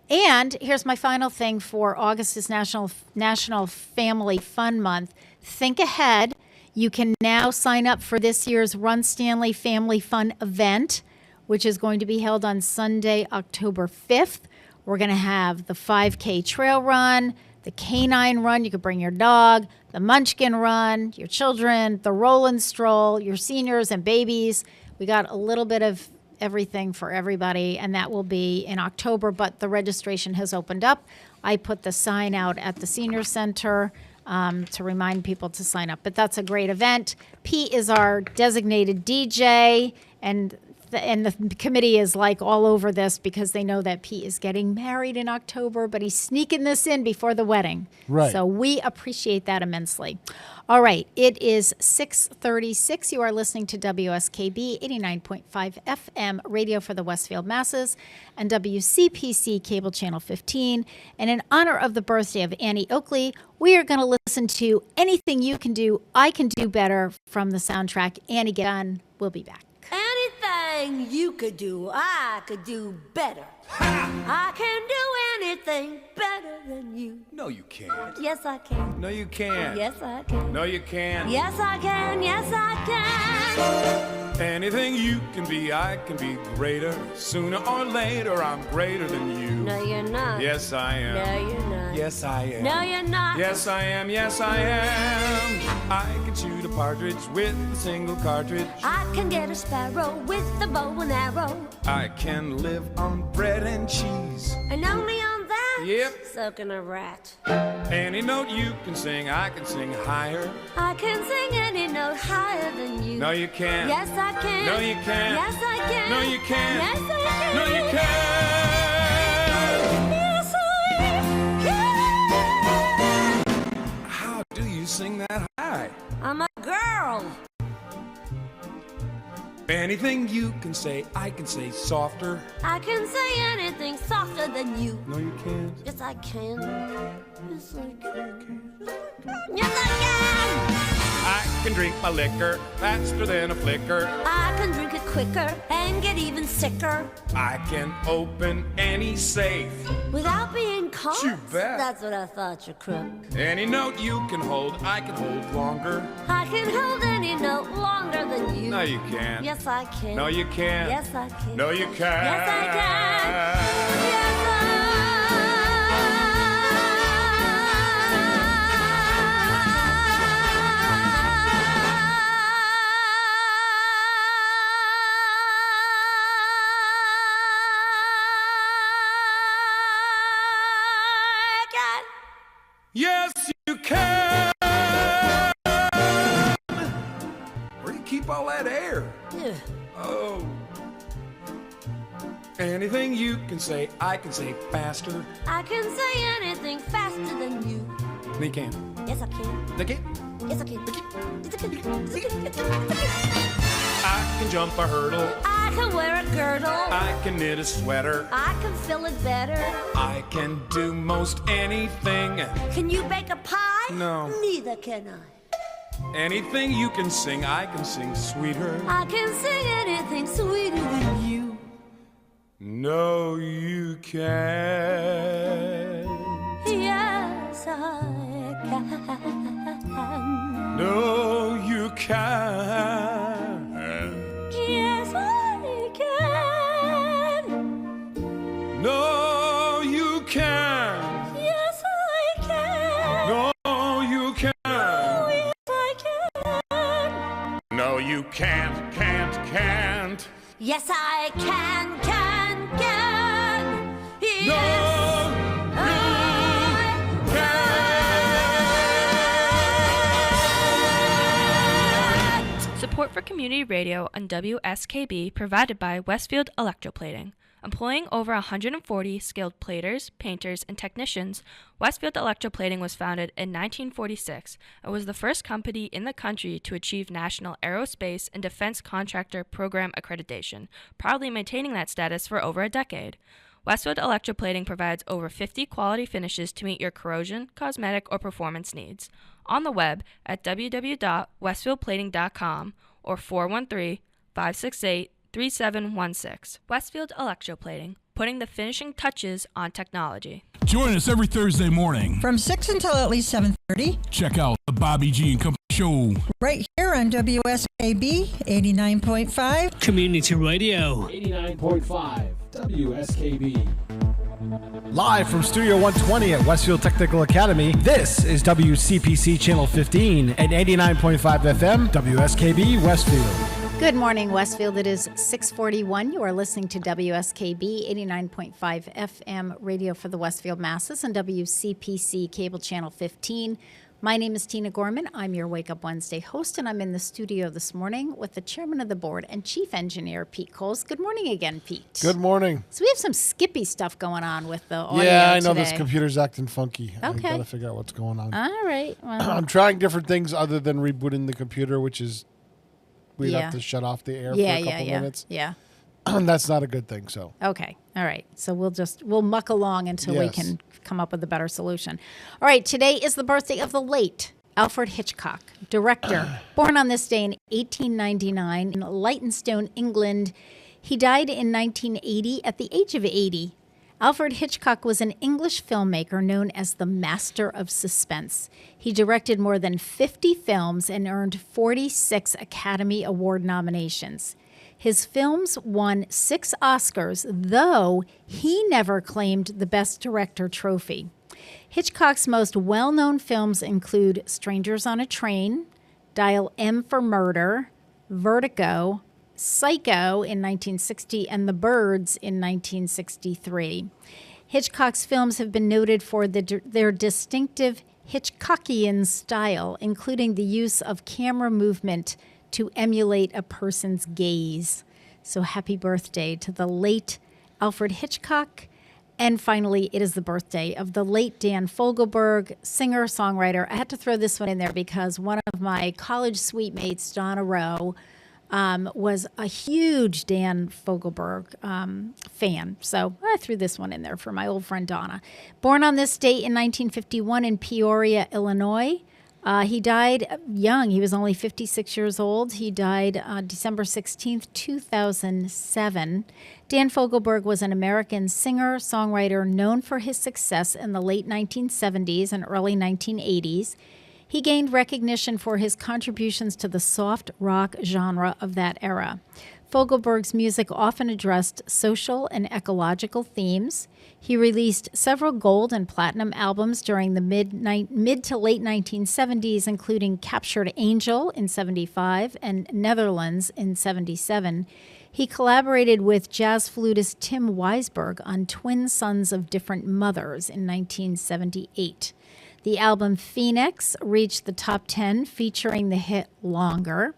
And here's my final thing for August is National Family Fun Month. Think ahead. You can now sign up for this year's Run Stanley Family Fun event, which is going to be held on Sunday, October 5th. We're going to have the 5K trail run, the canine run. You could bring your dog, the munchkin run, your children, the roll and stroll, your seniors and babies. We got a little bit of everything for everybody, and that will be in October, but the registration has opened up. I put the sign out at the senior center to remind people to sign up, but that's a great event. Pete is our designated DJ, and and the committee is like all over this because they know that Pete is getting married in October, but he's sneaking this in before the wedding. Right. So we appreciate that immensely. All right, it is 6:36. You are listening to WSKB 89.5 FM radio for the Westfield masses and WCPC cable channel 15. And in honor of the birthday of Annie Oakley, we are going to listen to Anything You Can Do, I Can Do Better from the soundtrack Annie Get On. We'll be back. Anything you could do, I could do better. I can do anything better than you. No, you can't. Yes, I can. No, you can't. Yes, I can. No, you can't. Yes, I can. Yes, I can. Anything you can be, I can be greater. Sooner or later, I'm greater than you. No, you're not. Yes, I am. No, you're not. Yes, I am. No, you're not. Yes, I am. Yes, I am. I can shoot a partridge with a single cartridge. I can get a sparrow with a bow and arrow. I can live on bread and cheese. And only on that? Yep. So can a rat. Any note you can sing, I can sing higher. I can sing any note higher than you. No, you can't. Yes, I can. No, you can't. Yes, I can. No, you can't. Yes, I can. No, you can't. Yes, I can. How do you sing that high? I'm a girl. Anything you can say, I can say softer. I can say anything softer than you. No, you can't. Yes, I can. Yes, I can. Yes, I can. I can drink my liquor faster than a flicker. I can drink it quicker and get even sicker I can open any safe. without being caught. You bet. That's what I thought, you crook. Any note you can hold, I can hold longer. I can hold any note longer than you. No, you can't. Yes, I can. No, you can't. Yes, I can. No, you can't. Yes, I can. Yes, I can. Yes, you can. Where do you keep all that air? Yeah. Oh. Anything you can say, I can say faster. I can say anything faster than you. No, you can't. Yes, I can. No, you can't. Yes, I can. Yes, I can. Yes, I can. Yes, I can. I can jump a hurdle. I can wear a girdle. I can knit a sweater. I can fill it better. I can do most anything. Can you bake a pie? No. Neither can I. Anything you can sing, I can sing sweeter. I can sing anything sweeter than you. No, you can't. Yes, I can. No, you can't. Yes, I can. No, you can't. Yes, I can. No, you can't. Oh, yes, I can. No, you can't, can't. Yes, I can, can. Yes, No, Support for community radio on WSKB provided by Westfield Electroplating. Employing over 140 skilled platers, painters, and technicians, Westfield Electroplating was founded in 1946 and was the first company in the country to achieve National Aerospace and Defense Contractor Program accreditation, proudly maintaining that status for over a decade. Westfield Electroplating provides over 50 quality finishes to meet your corrosion, cosmetic, or performance needs. On the web at www.westfieldplating.com or 413-568-3716. Westfield Electroplating, putting the finishing touches on technology. Join us every Thursday morning from 6 until at least 7:30. Check out the Bobby G and Company Show right here on WSKB 89.5 Community Radio. 89.5 WSKB. Live from Studio 120 at Westfield Technical Academy, this is WCPC Channel 15 and 89.5 FM, WSKB Westfield. Good morning, Westfield. It is 6:41. You are listening to WSKB 89.5 FM radio for the Westfield masses and WCPC cable channel 15. My name is Tina Gorman. I'm your Wake Up Wednesday host, and I'm in the studio this morning with the chairman of the board and chief engineer, Pete Coles. Good morning again, Pete. Good morning. So we have some Skippy stuff going on with the audio Yeah, I know today. this computer's acting funky. Okay. I got to figure out what's going on. All right. Well, I'm trying different things other than rebooting the computer, which is we'd Yeah. have to shut off the air for yeah, a couple yeah. minutes. Yeah. That's not a good thing. So Okay. All right. So we'll muck along until we Yes. can come up with a better solution. All right. Today is the birthday of the late Alfred Hitchcock, director, born on this day in 1899 in Leytonstone, England. He died in 1980 at the age of 80. Alfred Hitchcock was an English filmmaker known as the master of suspense. He directed more than 50 films and earned 46 Academy Award nominations. His films won 6 Oscars, though he never claimed the Best Director trophy. Hitchcock's most well-known films include Strangers on a Train, Dial M for Murder, Vertigo, Psycho in 1960, and The Birds in 1963. Hitchcock's films have been noted for their distinctive Hitchcockian style, including the use of camera movement to emulate a person's gaze. So happy birthday to the late Alfred Hitchcock. And finally, it is the birthday of the late Dan Fogelberg, singer-songwriter. I had to throw this one in there because one of my college suite mates, Donna Rowe, was a huge Dan Fogelberg fan. So I threw this one in there for my old friend Donna. Born on this date in 1951 in Peoria, Illinois. He died young. He was only 56 years old. He died December 16th, 2007. Dan Fogelberg was an American singer, songwriter known for his success in the late 1970s and early 1980s. He gained recognition for his contributions to the soft rock genre of that era. Fogelberg's music often addressed social and ecological themes. He released several gold and platinum albums during the mid to late 1970s, including Captured Angel in 75 and Netherlands in 77. He collaborated with jazz flutist Tim Weisberg on Twin Sons of Different Mothers in 1978. The album Phoenix reached the top 10, featuring the hit Longer.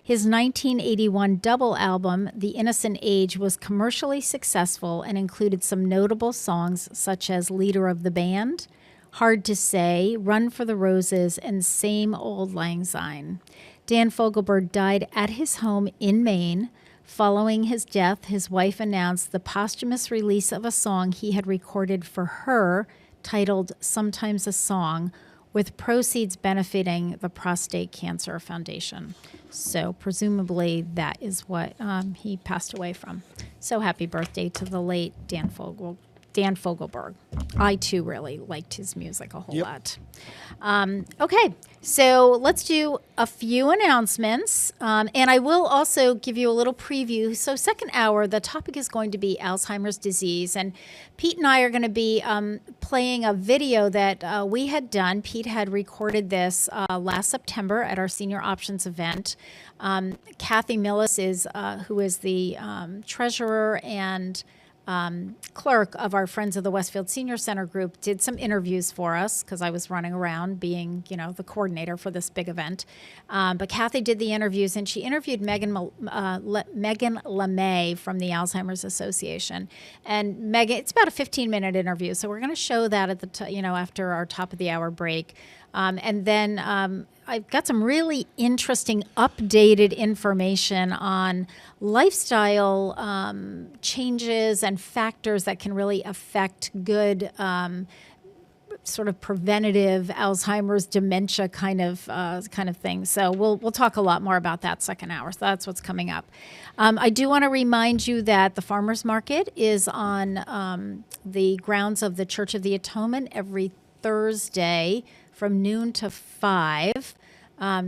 His 1981 double album, The Innocent Age, was commercially successful and included some notable songs such as Leader of the Band, Hard to Say, Run for the Roses, and Same Old Lang Syne. Dan Fogelberg died at his home in Maine. Following his death, his wife announced the posthumous release of a song he had recorded for her titled Sometimes a Song, with proceeds benefiting the Prostate Cancer Foundation. So presumably that is what he passed away from. So happy birthday to the late Dan Fogelberg. I, too, really liked his music a whole lot. Okay, so let's do a few announcements. And I will also give you a little preview. So second hour, the topic is going to be Alzheimer's disease. And Pete and I are going to be playing a video that we had done. Pete had recorded this last September at our Senior Options event. Kathy Millis is who is the treasurer and clerk of our Friends of the Westfield Senior Center group, did some interviews for us because I was running around being, the coordinator for this big event. But Kathy did the interviews, and she interviewed Megan LeMay from the Alzheimer's Association. And Megan, it's about a 15-minute interview, so we're going to show that at the after our top of the hour break. And then I've got some really interesting updated information on lifestyle changes and factors that can really affect good sort of preventative Alzheimer's dementia kind of thing. So we'll talk a lot more about that second hour. So that's what's coming up. I do want to remind you that the Farmers Market is on the grounds of the Church of the Atonement every Thursday from noon to 5.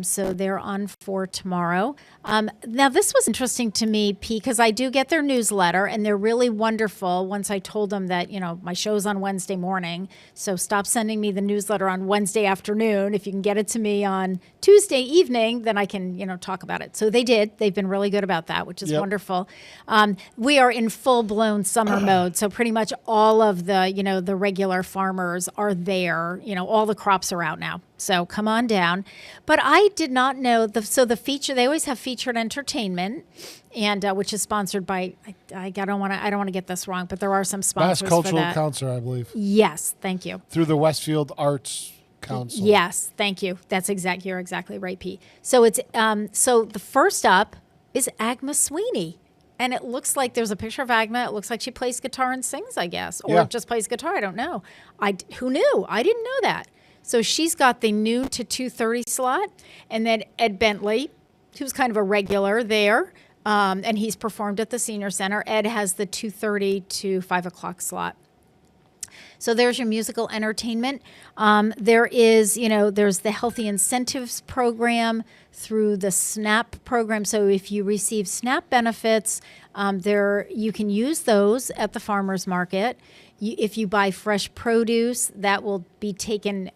So they're on for tomorrow. Now, this was interesting to me, Pete, because I do get their newsletter, and they're really wonderful once I told them that, my show's on Wednesday morning. So stop sending me the newsletter on Wednesday afternoon. If you can get it to me on Tuesday evening, then I can, talk about it. So they did. They've been really good about that, which is wonderful. We are in full-blown summer mode. So pretty much all of the, the regular farmers are there. All the crops are out now. So come on down. But I did not know the feature. They always have featured entertainment, and which is sponsored by. I don't want to get this wrong, but there are some sponsors Mass Cultural for that. Council, I believe. Yes, thank you. Through the Westfield Arts Council. Yes, thank you. You're exactly right, Pete. So it's so the first up is Agma Sweeney. And it looks like there's a picture of Agma. It looks like she plays guitar and sings, I guess. Or just plays guitar. I don't know. Who knew? I didn't know that. So she's got the noon to 2:30 slot. And then Ed Bentley, who's kind of a regular there, and he's performed at the Senior Center. Ed has the 2:30 to 5 o'clock slot. So there's your musical entertainment. There is, there's the Healthy Incentives Program through the SNAP program. So if you receive SNAP benefits, you can use those at the farmer's market. If you buy fresh produce, that will be taken,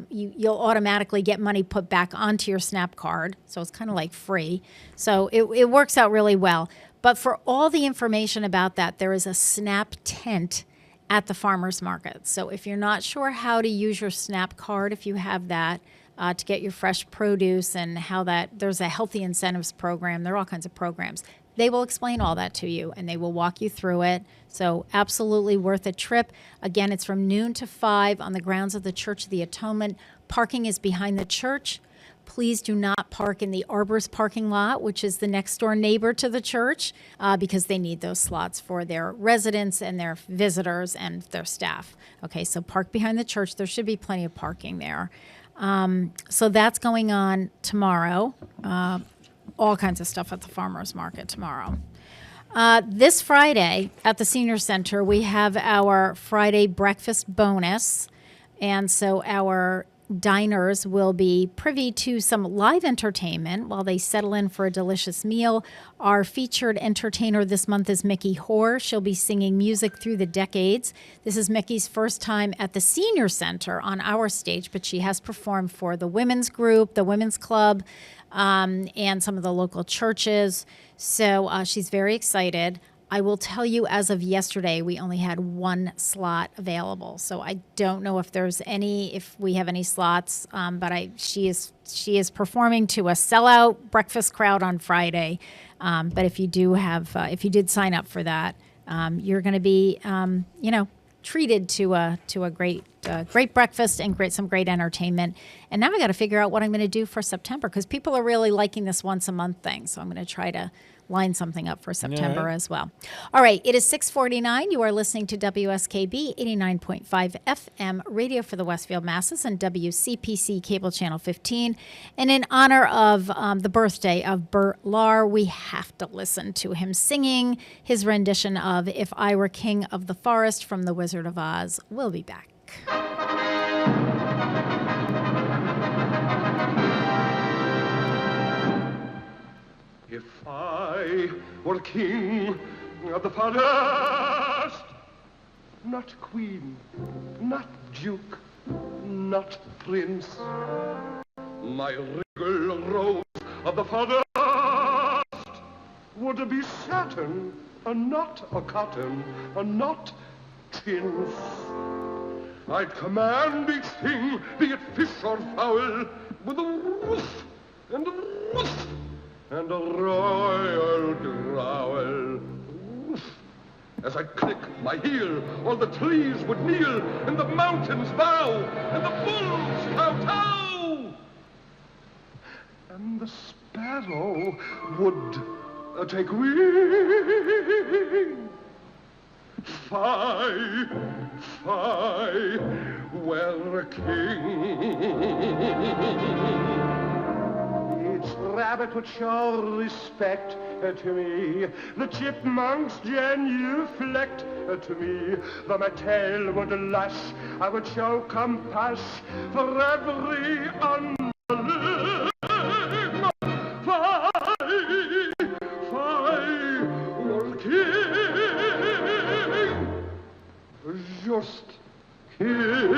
you'll automatically get money put back onto your SNAP card. So it's kind of like free. So it works out really well. But for all the information about that, there is a SNAP tent at the farmer's market. So if you're not sure how to use your SNAP card, if you have that, to get your fresh produce and there's a healthy incentives program. There are all kinds of programs. They will explain all that to you and they will walk you through it. So absolutely worth a trip. Again, it's from noon to 5 on the grounds of the Church of the Atonement. Parking is behind the church. Please do not park in the Arbor's parking lot, which is the next door neighbor to the church, because they need those slots for their residents and their visitors and their staff. Okay, so park behind the church. There should be plenty of parking there. So that's going on tomorrow. All kinds of stuff at the farmer's market tomorrow. This Friday at the Senior Center, we have our Friday breakfast bonus. And so our diners will be privy to some live entertainment while they settle in for a delicious meal. Our featured entertainer this month is Mickey Hoare. She'll be singing music through the decades. This is Mickey's first time at the Senior Center on our stage, but she has performed for the women's group, the women's club, and some of the local churches. So she's very excited. I will tell you, as of yesterday, we only had one slot available. So I don't know if we have any slots, but she is performing to a sellout breakfast crowd on Friday. But if you did sign up for that, you're going to be, treated to a great breakfast and some great entertainment. And now I got to figure out what I'm going to do for September, because people are really liking this once a month thing. So I'm going to try to line something up for September as well. All right, it is 6:49. You are listening to WSKB 89.5 FM radio for the Westfield Masses and WCPC Cable Channel 15. And in honor of the birthday of Bert Lahr, we have to listen to him singing his rendition of If I Were King of the Forest from The Wizard of Oz. We'll be back. If I were king of the forest, not queen, not duke, not prince, my regal rose of the forest would be satin, and not a cotton, and not chintz. I'd command each thing, be it fish or fowl, with a woof and a woof and a royal growl. As I click my heel, all the trees would kneel, and the mountains bow, and the bulls kowtow. And the sparrow would take wing. Fie, fie, were a king. Rabbit would show respect to me. The chipmunks genuflect to me. The tail would lash. I would show compassion for every unbelief. Fie, fie, were king. Just king.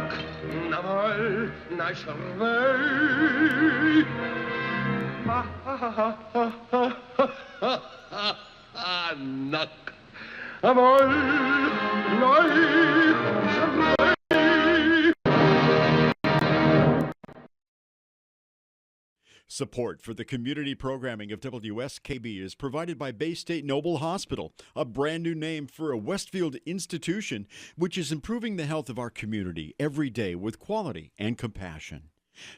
knock, naval, national. Ha ha ha ha ha ha ha ha knock. Naval, national. Support for the community programming of WSKB is provided by Bay State Noble Hospital, a brand new name for a Westfield institution which is improving the health of our community every day with quality and compassion.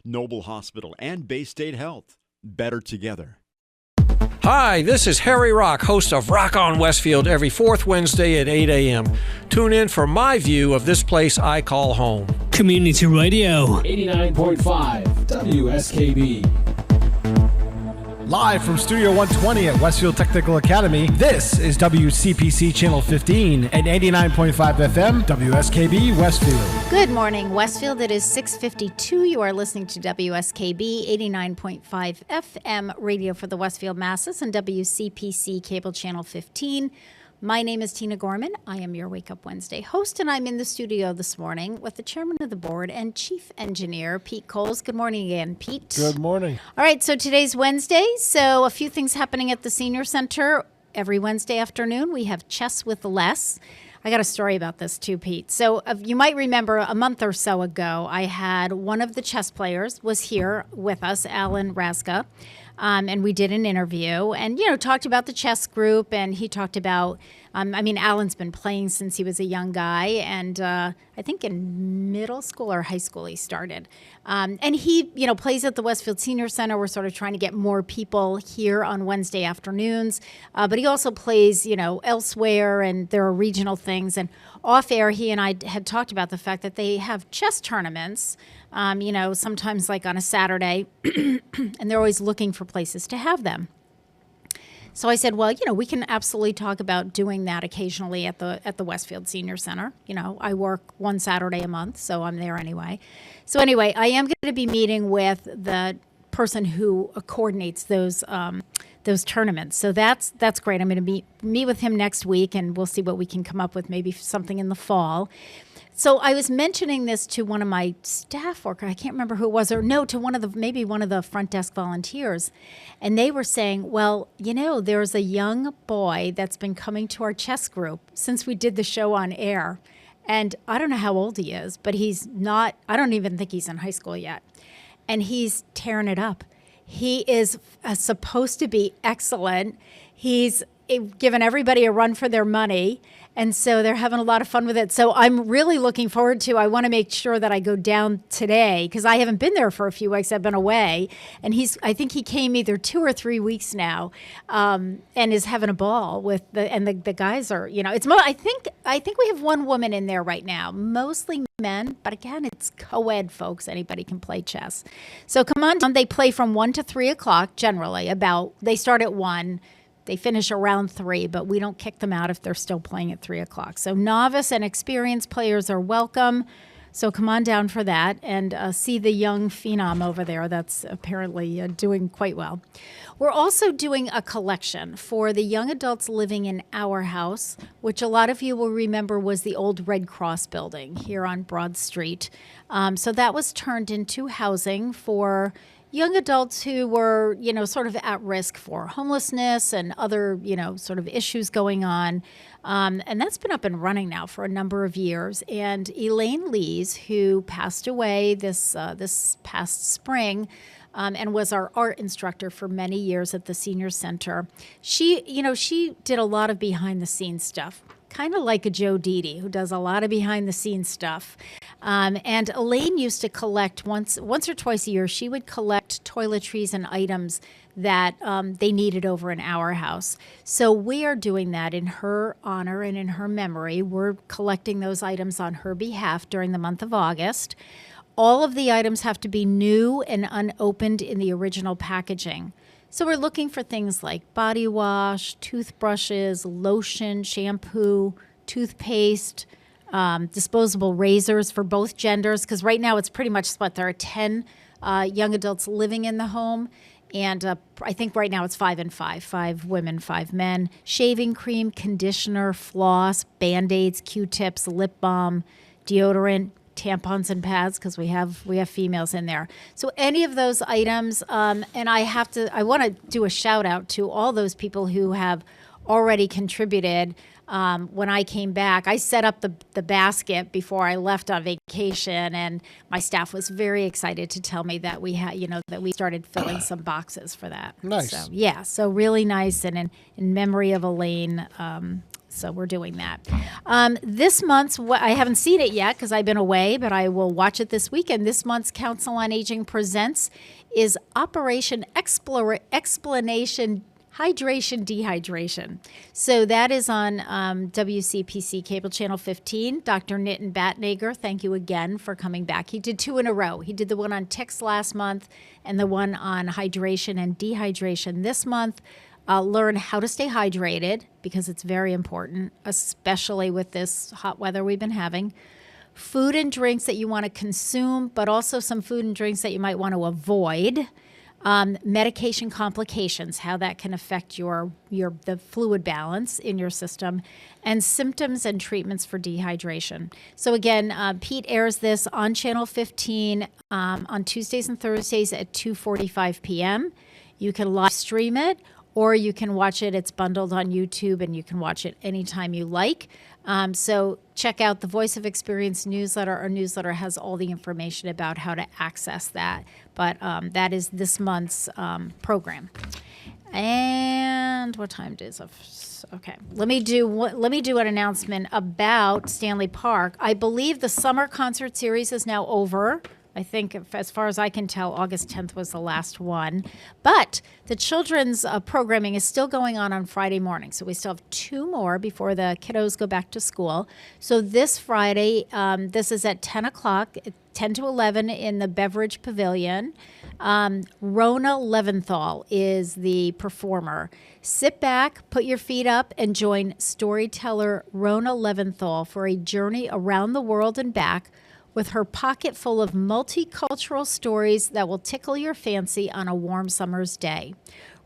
Noble Hospital and Bay State Health, better together. Hi, this is Harry Rock, host of Rock on Westfield every fourth Wednesday at 8 a.m. Tune in for my view of this place I call home. Community Radio. 89.5 WSKB. Live from Studio 120 at Westfield Technical Academy, this is WCPC Channel 15 and 89.5 FM, WSKB Westfield. Good morning, Westfield. It is 6:52. You are listening to WSKB 89.5 FM radio for the Westfield Masses and WCPC Cable Channel 15. My name is Tina Gorman. I am your Wake Up Wednesday host, and I'm in the studio this morning with the chairman of the board and chief engineer, Pete Coles. Good morning again, Pete. Good morning. All right, so today's Wednesday, so a few things happening at the Senior Center. Every Wednesday afternoon, we have Chess with Les. I got a story about this too, Pete. So you might remember a month or so ago, I had one of the chess players was here with us, Alan Raska. And we did an interview and, talked about the chess group. And he talked about, Alan's been playing since he was a young guy. And I think in middle school or high school he started. And he, plays at the Westfield Senior Center. We're sort of trying to get more people here on Wednesday afternoons. But he also plays, elsewhere. And there are regional things. And off air, he and I had talked about the fact that they have chess tournaments, sometimes like on a Saturday. And they're always looking for places to have them. So I said, well, we can absolutely talk about doing that occasionally at the Westfield Senior Center. I work one Saturday a month, so I'm there anyway. So anyway, I am going to be meeting with the person who coordinates those tournaments. So that's great. I'm going to meet with him next week, and we'll see what we can come up with, maybe something in the fall. So I was mentioning this to one of my staff workers. I can't remember who it was, to one of the front desk volunteers. And they were saying, well, there's a young boy that's been coming to our chess group since we did the show on air. And I don't know how old he is, but he's not, I don't even think he's in high school yet. And he's tearing it up. He is supposed to be excellent. He's given everybody a run for their money. And so they're having a lot of fun with it. So I'm really looking forward to, I want to make sure that I go down today because I haven't been there for a few weeks. I've been away. And I think he came either 2 or 3 weeks now and is having a ball with the guys are, I think we have one woman in there right now, mostly men. But again, it's co-ed, folks. Anybody can play chess. So come on down. They play from 1 to 3 o'clock generally. They start at 1. They finish around 3, but we don't kick them out if they're still playing at 3 o'clock. So novice and experienced players are welcome. So come on down for that and see the young phenom over there that's apparently doing quite well. We're also doing a collection for the young adults living in our house, which a lot of you will remember was the old Red Cross building here on Broad Street. So that was turned into housing for young adults who were, sort of at risk for homelessness and other, sort of issues going on. And that's been up and running now for a number of years. And Elaine Lees, who passed away this past spring, and was our art instructor for many years at the Senior Center, she did a lot of behind-the-scenes stuff. Kind of like a Joe Didi, who does a lot of behind-the-scenes stuff. And Elaine used to collect once or twice a year. She would collect toiletries and items that they needed over in our house. So we are doing that in her honor and in her memory. We're collecting those items on her behalf during the month of August. All of the items have to be new and unopened in the original packaging. So we're looking for things like body wash, toothbrushes, lotion, shampoo, toothpaste, disposable razors for both genders, because right now it's pretty much split. There are 10 young adults living in the home, and I think right now it's 5 and 5, 5 women, 5 men. Shaving cream, conditioner, floss, Band-Aids, Q-tips, lip balm, deodorant, tampons and pads because we have females in there. So any of those items, and I want to do a shout out to all those people who have already contributed. When I came back, I set up the basket before I left on vacation, and my staff was very excited to tell me that we had, that we started filling some boxes for that. Nice. So, yeah, so really nice, and in memory of Elaine. So we're doing that. This month's, I haven't seen it yet because I've been away, but I will watch it this weekend. This month's Council on Aging Presents is Operation Explanation Hydration Dehydration. So that is on WCPC Cable Channel 15. Dr. Nitin Batnagar, thank you again for coming back. He did 2 in a row. He did the one on ticks last month and the one on hydration and dehydration this month. Learn how to stay hydrated because it's very important, especially with this hot weather we've been having. Food and drinks that you want to consume, but also some food and drinks that you might want to avoid. Medication complications, how that can affect the fluid balance in your system, and symptoms and treatments for dehydration. So again, Pete airs this on Channel 15 on Tuesdays and Thursdays at 2:45 p.m. You can live stream it, or you can watch it. It's bundled on YouTube, and you can watch it anytime you like. So check out the Voice of Experience newsletter. Our newsletter has all the information about how to access that. But that is this month's program. And what time is it? Okay, let me do an announcement about Stanley Park. I believe the summer concert series is now over. I think, as far as I can tell, August 10th was the last one. But the children's programming is still going on Friday morning. So we still have 2 more before the kiddos go back to school. So this Friday, this is at 10 o'clock, 10 to 11 in the Beverage Pavilion. Rona Leventhal is the performer. Sit back, put your feet up, and join storyteller Rona Leventhal for a journey around the world and back with her pocket full of multicultural stories that will tickle your fancy on a warm summer's day.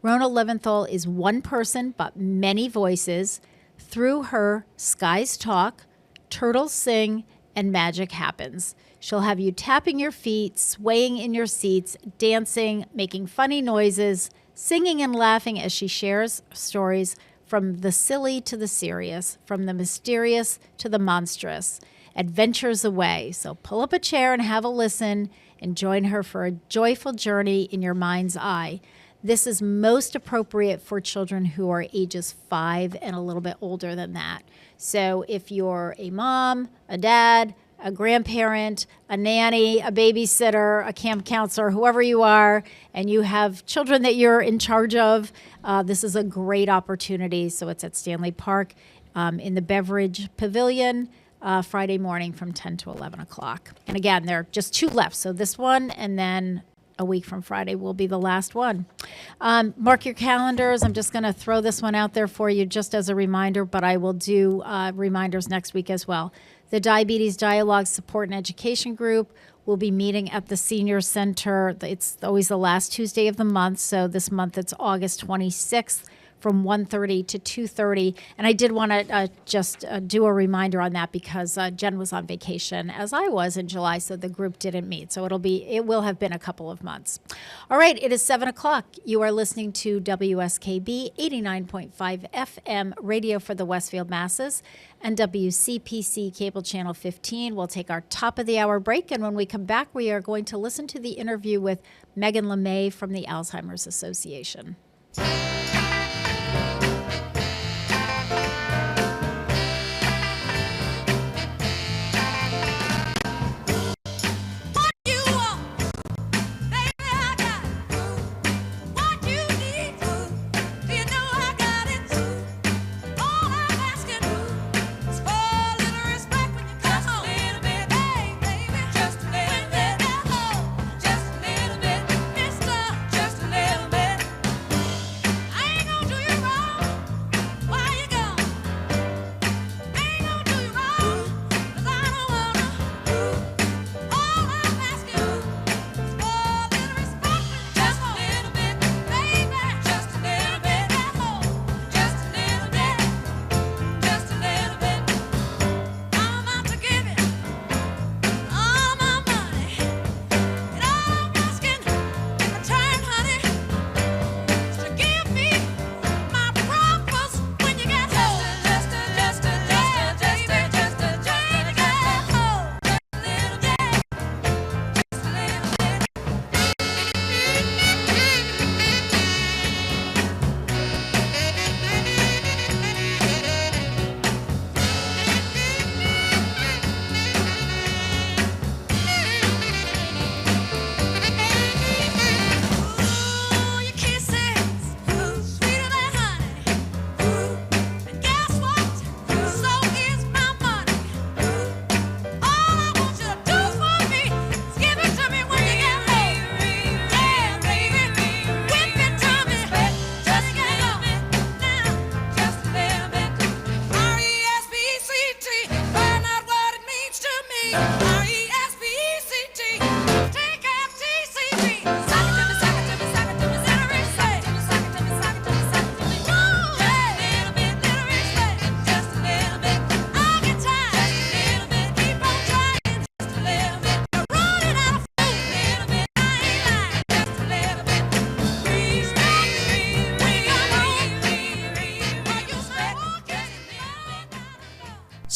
Rona Leventhal is one person, but many voices. Through her, skies talk, turtles sing, and magic happens. She'll have you tapping your feet, swaying in your seats, dancing, making funny noises, singing and laughing as she shares stories from the silly to the serious, from the mysterious to the monstrous. Adventures away. So pull up a chair and have a listen and join her for a joyful journey in your mind's eye. This is most appropriate for children who are ages 5 and a little bit older than that. So if you're a mom, a dad, a grandparent, a nanny, a babysitter, a camp counselor, whoever you are, and you have children that you're in charge of, this is a great opportunity. So it's at Stanley Park in the Beverage Pavilion. Friday morning from 10 to 11 o'clock. And again, there are just 2 left. So this one, and then a week from Friday will be the last one. Mark your calendars. I'm just going to throw this one out there for you just as a reminder, but I will do reminders next week as well. The Diabetes Dialogue Support and Education Group will be meeting at the Senior Center. It's always the last Tuesday of the month. So this month it's August 26th. From 1:30 to 2:30. And I did want to just do a reminder on that because Jen was on vacation, as I was in July, so the group didn't meet. So it will have been a couple of months. All right, it is 7 o'clock. You are listening to WSKB 89.5 FM radio for the Westfield masses and WCPC Cable Channel 15. We'll take our top of the hour break, and when we come back, we are going to listen to the interview with Megan LeMay from the Alzheimer's Association.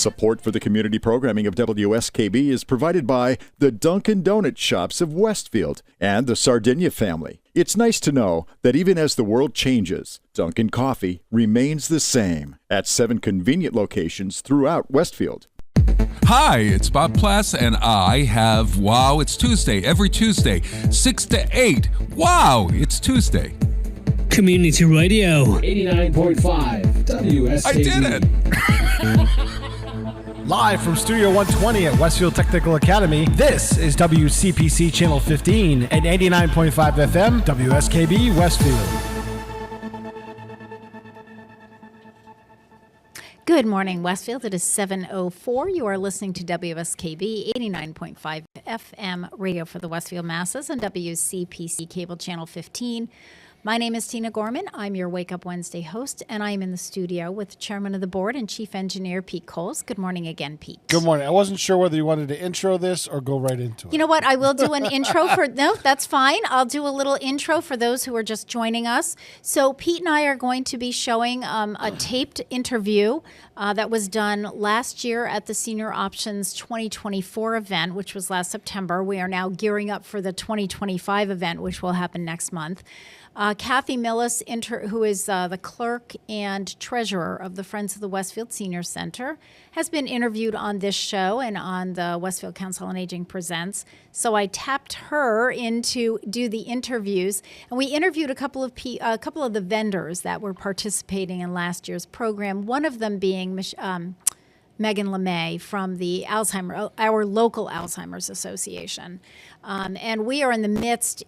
Support for the community programming of WSKB is provided by the Dunkin' Donut Shops of Westfield and the Sardinia family. It's nice to know that even as the world changes, Dunkin' Coffee remains the same at 7 convenient locations throughout Westfield. Hi, it's Bob Plass, and I have Wow, It's Tuesday every Tuesday, 6 to 8. Wow, it's Tuesday. Community Radio. 89.5 WSKB. I did it! Live from Studio 120 at Westfield Technical Academy, this is WCPC Channel 15 and 89.5 FM, WSKB Westfield. Good morning, Westfield. It is 7:04. You are listening to WSKB 89.5 FM radio for the Westfield masses and WCPC Cable Channel 15. My name is Tina Gorman. I'm your Wake Up Wednesday host, and I'm in the studio with the Chairman of the Board and Chief Engineer, Pete Coles. Good morning again, Pete. Good morning. I wasn't sure whether you wanted to intro this or go right into it. You know what? I will do an intro for... No, that's fine. I'll do a little intro for those who are just joining us. So Pete and I are going to be showing a taped interview that was done last year at the Senior Options 2024 event, which was last September. We are now gearing up for the 2025 event, which will happen next month. Kathy Millis, who is the clerk and treasurer of the Friends of the Westfield Senior Center, has been interviewed on this show and on the Westfield Council on Aging Presents. So I tapped her in to do the interviews, and we interviewed a couple of the vendors that were participating in last year's program. One of them being Megan LeMay from the our local Alzheimer's Association. And we are in the midst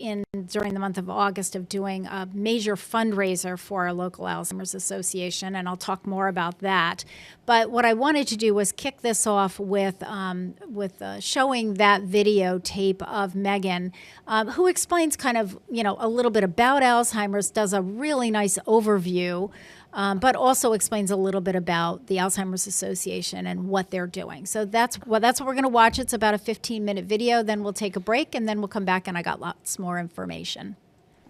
during the month of August of doing a major fundraiser for our local Alzheimer's Association, and I'll talk more about that. But what I wanted to do was kick this off with showing that videotape of Megan, who explains kind of, a little bit about Alzheimer's, does a really nice overview, but also explains a little bit about the Alzheimer's Association and what they're doing. So that's what we're going to watch. It's about a 15-minute video. Then we'll take a break, and then we'll come back, and I got lots more information.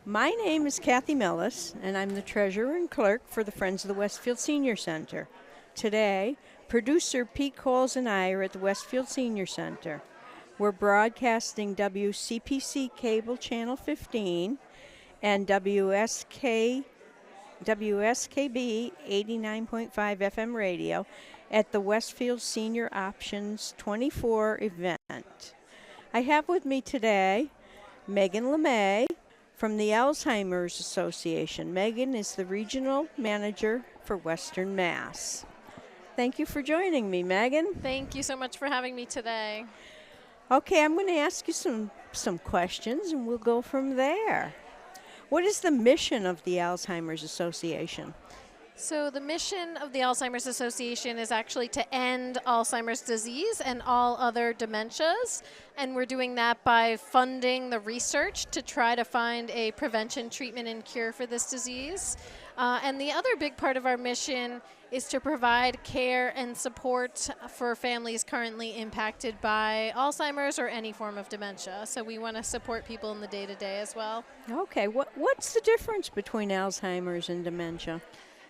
My name is Kathy Millis, and I'm the treasurer and clerk for the Friends of the Westfield Senior Center. Today, producer Pete Coles and I are at the Westfield Senior Center. We're broadcasting WCPC Cable Channel 15 and WSKB 89.5 FM radio at the Westfield Senior Options 24 event. I have with me today Megan LeMay from the Alzheimer's Association. Megan is the regional manager for Western Mass. Thank you for joining me, Megan. Thank you so much for having me today. Okay, I'm going to ask you some questions, and we'll go from there. What is the mission of the Alzheimer's Association? So the mission of the Alzheimer's Association is actually to end Alzheimer's disease and all other dementias. And we're doing that by funding the research to try to find a prevention, treatment, and cure for this disease. And the other big part of our mission is to provide care and support for families currently impacted by Alzheimer's or any form of dementia. So we want to support people in the day-to-day as well. Okay, what's the difference between Alzheimer's and dementia?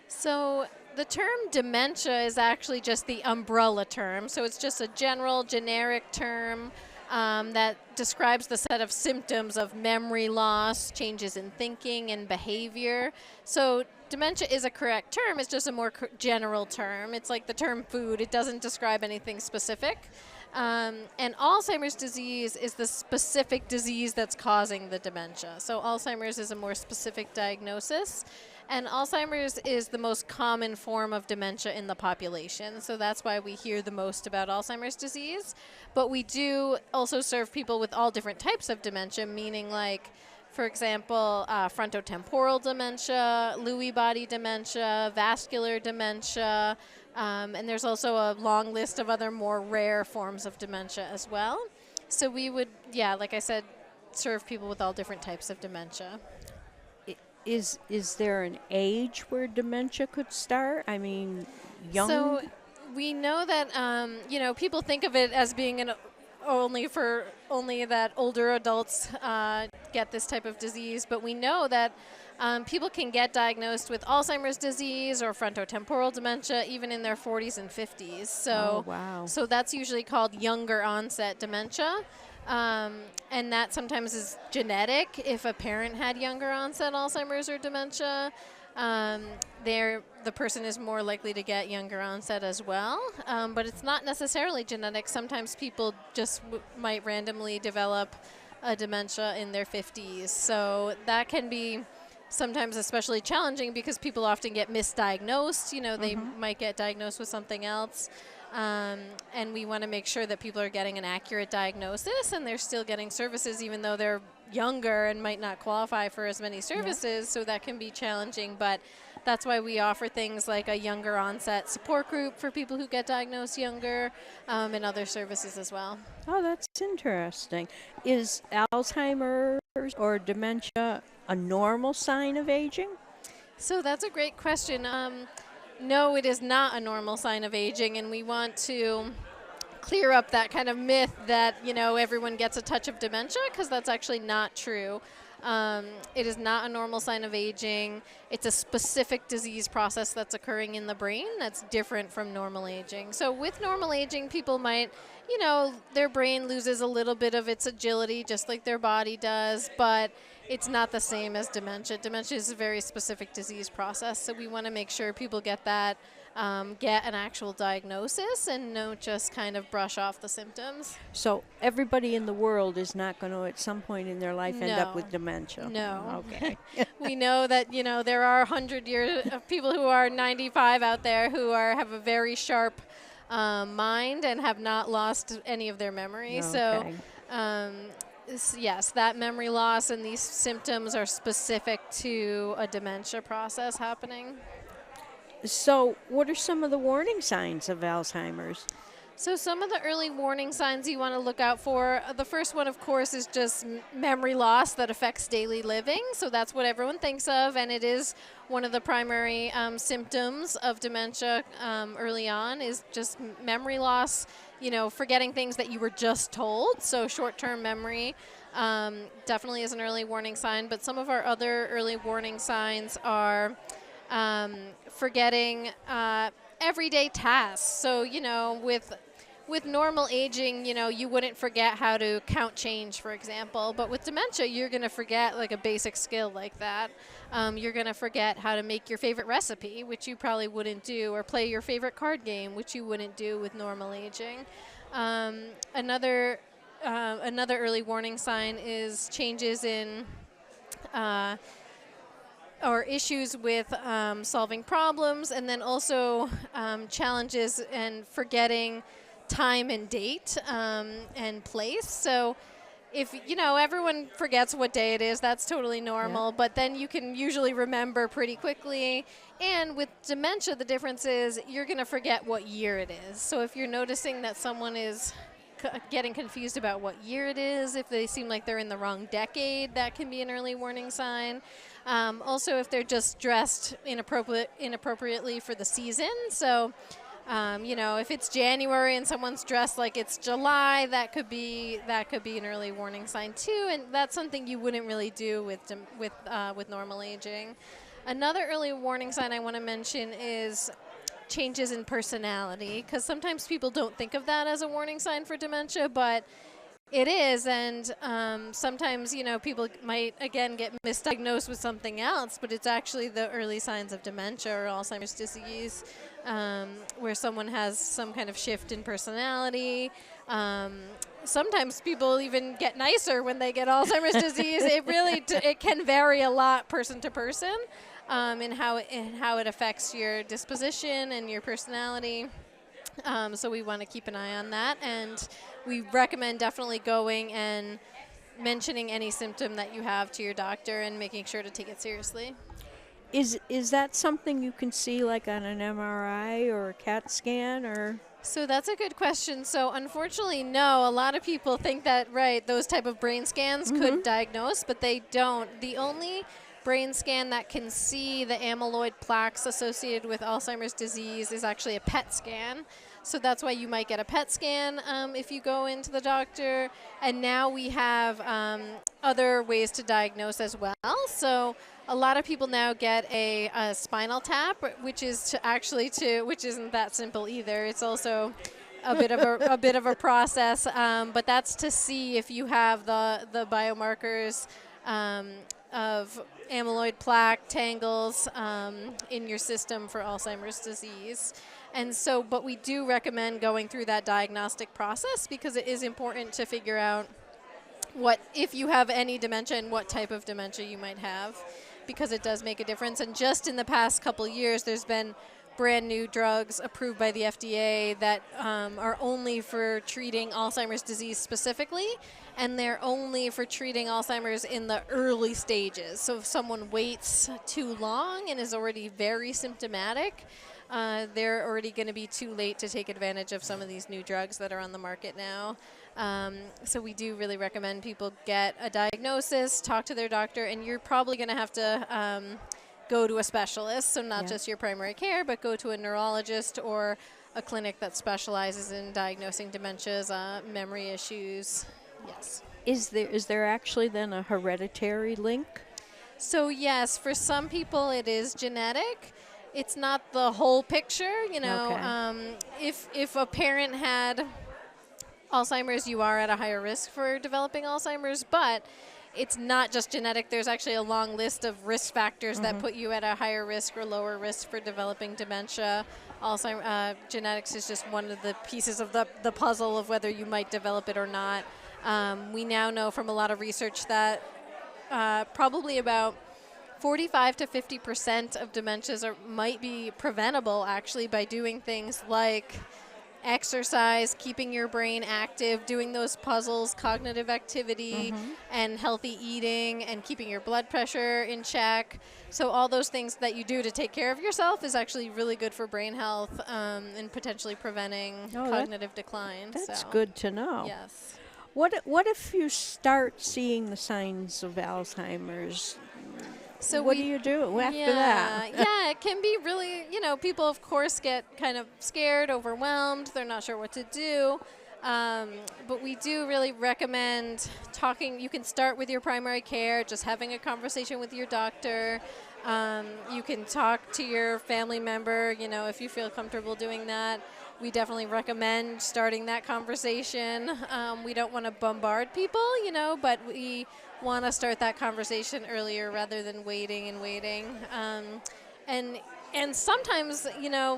So the term dementia is actually just the umbrella term. So it's just a general, generic term that describes the set of symptoms of memory loss, changes in thinking and behavior. So dementia is a correct term. It's just a more general term. It's like the term food. It doesn't describe anything specific. And Alzheimer's disease is the specific disease that's causing the dementia. So Alzheimer's is a more specific diagnosis. And Alzheimer's is the most common form of dementia in the population. So that's why we hear the most about Alzheimer's disease. But we do also serve people with all different types of dementia, meaning like, for example, frontotemporal dementia, Lewy body dementia, vascular dementia, and there's also a long list of other more rare forms of dementia as well. So we would, like I said, serve people with all different types of dementia. Is there an age where dementia could start? I mean, young? So we know that, people think of it as being only that older adults get this type of disease, but we know that People can get diagnosed with Alzheimer's disease or frontotemporal dementia even in their 40s and 50s. So, so that's usually called younger onset dementia. And that sometimes is genetic. If a parent had younger onset Alzheimer's or dementia, the person is more likely to get younger onset as well. But it's not necessarily genetic. Sometimes people just might randomly develop a dementia in their 50s. So that can be sometimes especially challenging because people often get misdiagnosed. You know, they might get diagnosed with something else. And we want to make sure that people are getting an accurate diagnosis and they're still getting services even though they're younger and might not qualify for as many services. So that can be challenging, but that's why we offer things like a younger onset support group for people who get diagnosed younger, and other services as well. Oh, that's interesting. Is Alzheimer's or dementia a normal sign of aging? So that's a great question. No, it is not a normal sign of aging, and we want to clear up that kind of myth that, you know, everyone gets a touch of dementia, because that's actually not true. It is not a normal sign of aging. It's a specific disease process that's occurring in the brain that's different from normal aging. So with normal aging, people might, you know, their brain loses a little bit of its agility just like their body does, but it's not the same as dementia. Dementia is a very specific disease process, so we want to make sure people get that, get an actual diagnosis and don't just kind of brush off the symptoms. So everybody in the world is not going to, at some point in their life, end up with dementia? No. Okay. We know that, you know, there are 100 years of people who are 95 out there who have a very sharp mind and have not lost any of their memory. Okay. So, yes, that memory loss and these symptoms are specific to a dementia process happening. So what are some of the warning signs of Alzheimer's? So some of the early warning signs you want to look out for, the first one, of course, is just memory loss that affects daily living. So that's what everyone thinks of, and it is one of the primary symptoms of dementia early on is just memory loss, you know, forgetting things that you were just told. So short-term memory definitely is an early warning sign, but some of our other early warning signs are forgetting everyday tasks. So, you know, with normal aging, you know, you wouldn't forget how to count change, for example. But with dementia, you're going to forget like a basic skill like that. You're going to forget how to make your favorite recipe, which you probably wouldn't do, or play your favorite card game, which you wouldn't do with normal aging. Another early warning sign is changes in or issues with solving problems, and then also challenges and forgetting time and date and place. So if, you know, everyone forgets what day it is, that's totally normal, but then you can usually remember pretty quickly. And with dementia, the difference is you're going to forget what year it is. So if you're noticing that someone is getting confused about what year it is, if they seem like they're in the wrong decade, that can be an early warning sign. Also, if they're just dressed inappropriately for the season. So, you know, if it's January and someone's dressed like it's July, that could be an early warning sign too. And that's something you wouldn't really do with normal aging. Another early warning sign I want to mention is changes in personality, because sometimes people don't think of that as a warning sign for dementia, but it is. And sometimes, you know, people might, again, get misdiagnosed with something else, but it's actually the early signs of dementia or Alzheimer's disease, where someone has some kind of shift in personality. Sometimes people even get nicer when they get Alzheimer's disease. It really it can vary a lot person to person. In how it affects your disposition and your personality. So we want to keep an eye on that, and we recommend definitely going and mentioning any symptom that you have to your doctor and making sure to take it seriously. Is that something you can see like on an MRI or a CAT scan, or? So that's a good question. So unfortunately, no. A lot of people think that, right, those type of brain scans could diagnose, but they don't. The only brain scan that can see the amyloid plaques associated with Alzheimer's disease is actually a PET scan. So that's why you might get a PET scan if you go into the doctor. And now we have other ways to diagnose as well. So a lot of people now get a spinal tap, which isn't that simple either. It's also a bit of a process, but that's to see if you have the biomarkers of amyloid plaque tangles in your system for Alzheimer's disease. And so, but we do recommend going through that diagnostic process because it is important to figure out if you have any dementia and what type of dementia you might have, because it does make a difference. And just in the past couple years, there's been brand new drugs approved by the FDA that are only for treating Alzheimer's disease specifically, and they're only for treating Alzheimer's in the early stages. So if someone waits too long and is already very symptomatic, they're already going to be too late to take advantage of some of these new drugs that are on the market now. So we do really recommend people get a diagnosis, talk to their doctor, and you're probably going to have to go to a specialist, so not just your primary care, but go to a neurologist or a clinic that specializes in diagnosing dementias, memory issues. Yes. Is there actually then a hereditary link? So yes, for some people it is genetic. It's not the whole picture, you know. Okay. If a parent had Alzheimer's, you are at a higher risk for developing Alzheimer's, but it's not just genetic. There's actually a long list of risk factors that put you at a higher risk or lower risk for developing dementia. Genetics is just one of the pieces of the puzzle of whether you might develop it or not. We now know from a lot of research that probably about 45 to 50% of dementias might be preventable actually by doing things like exercise, keeping your brain active, doing those puzzles, cognitive activity, and healthy eating, and keeping your blood pressure in check. So all those things that you do to take care of yourself is actually really good for brain health and potentially preventing cognitive decline. That's good to know. Yes. What if you start seeing the signs of Alzheimer's? So what do you do after that? Yeah, it can be really, people of course get kind of scared, overwhelmed. They're not sure what to do. But we do really recommend talking. You can start with your primary care, just having a conversation with your doctor. You can talk to your family member, if you feel comfortable doing that. We definitely recommend starting that conversation. We don't want to bombard people, but we want to start that conversation earlier rather than waiting. And sometimes,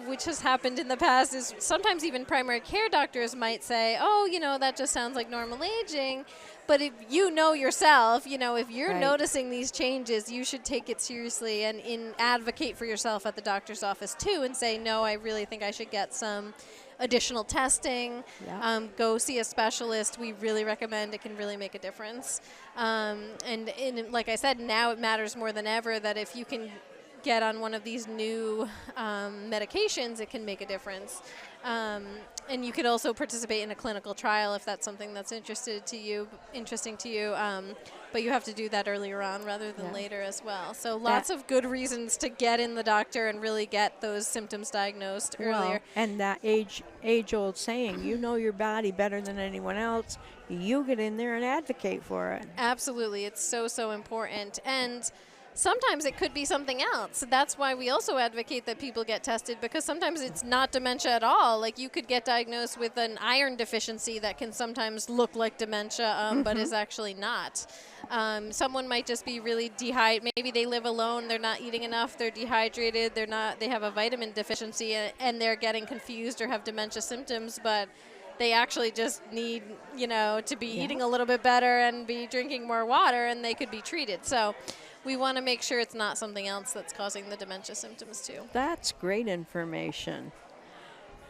which has happened in the past, is sometimes even primary care doctors might say, that just sounds like normal aging. But if you know yourself, if you're noticing these changes, you should take it seriously and advocate for yourself at the doctor's office too and say, no, I really think I should get some additional testing. Go see a specialist. We really recommend. It can really make a difference. And like I said, now it matters more than ever that if you can get on one of these new medications, it can make a difference. And you could also participate in a clinical trial if that's something that's interesting to you. But you have to do that earlier on rather than later as well. So lots of good reasons to get in the doctor and really get those symptoms diagnosed earlier. And that age-old saying, you know your body better than anyone else. You get in there and advocate for it. Absolutely. It's so important. And sometimes it could be something else. That's why we also advocate that people get tested, because sometimes it's not dementia at all. Like you could get diagnosed with an iron deficiency that can sometimes look like dementia, but is actually not. Someone might just be really dehydrated. Maybe they live alone. They're not eating enough. They're dehydrated. They have a vitamin deficiency and they're getting confused or have dementia symptoms, but they actually just need, to be eating a little bit better and be drinking more water, and they could be treated. So we want to make sure it's not something else that's causing the dementia symptoms too. That's great information.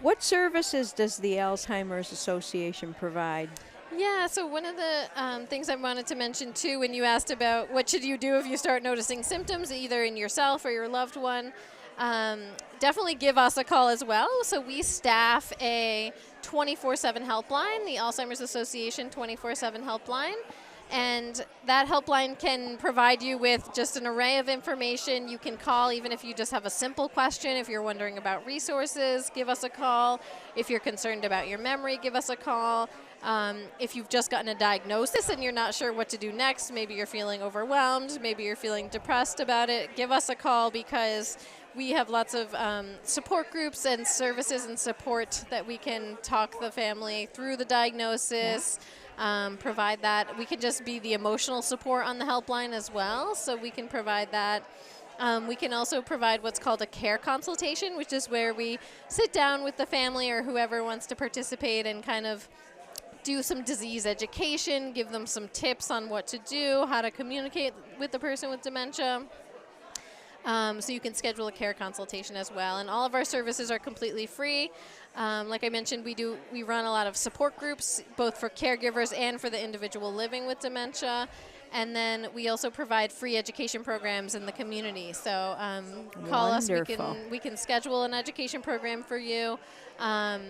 What services does the Alzheimer's Association provide? Yeah, so one of the things I wanted to mention too, when you asked about what should you do if you start noticing symptoms, either in yourself or your loved one, definitely give us a call as well. So we staff a 24/7 helpline, the Alzheimer's Association 24/7 helpline. And that helpline can provide you with just an array of information. You can call even if you just have a simple question. If you're wondering about resources, give us a call. If you're concerned about your memory, give us a call. If you've just gotten a diagnosis and you're not sure what to do next, maybe you're feeling overwhelmed, maybe you're feeling depressed about it, give us a call, because we have lots of support groups and services and support that we can talk the family through the diagnosis, provide that. We can just be the emotional support on the helpline as well, so we can provide that. We can also provide what's called a care consultation, which is where we sit down with the family or whoever wants to participate and kind of do some disease education, give them some tips on what to do, how to communicate with the person with dementia. So you can schedule a care consultation as well. And all of our services are completely free. Like I mentioned, we run a lot of support groups, both for caregivers and for the individual living with dementia. And then we also provide free education programs in the community. So call us. We can schedule an education program for you at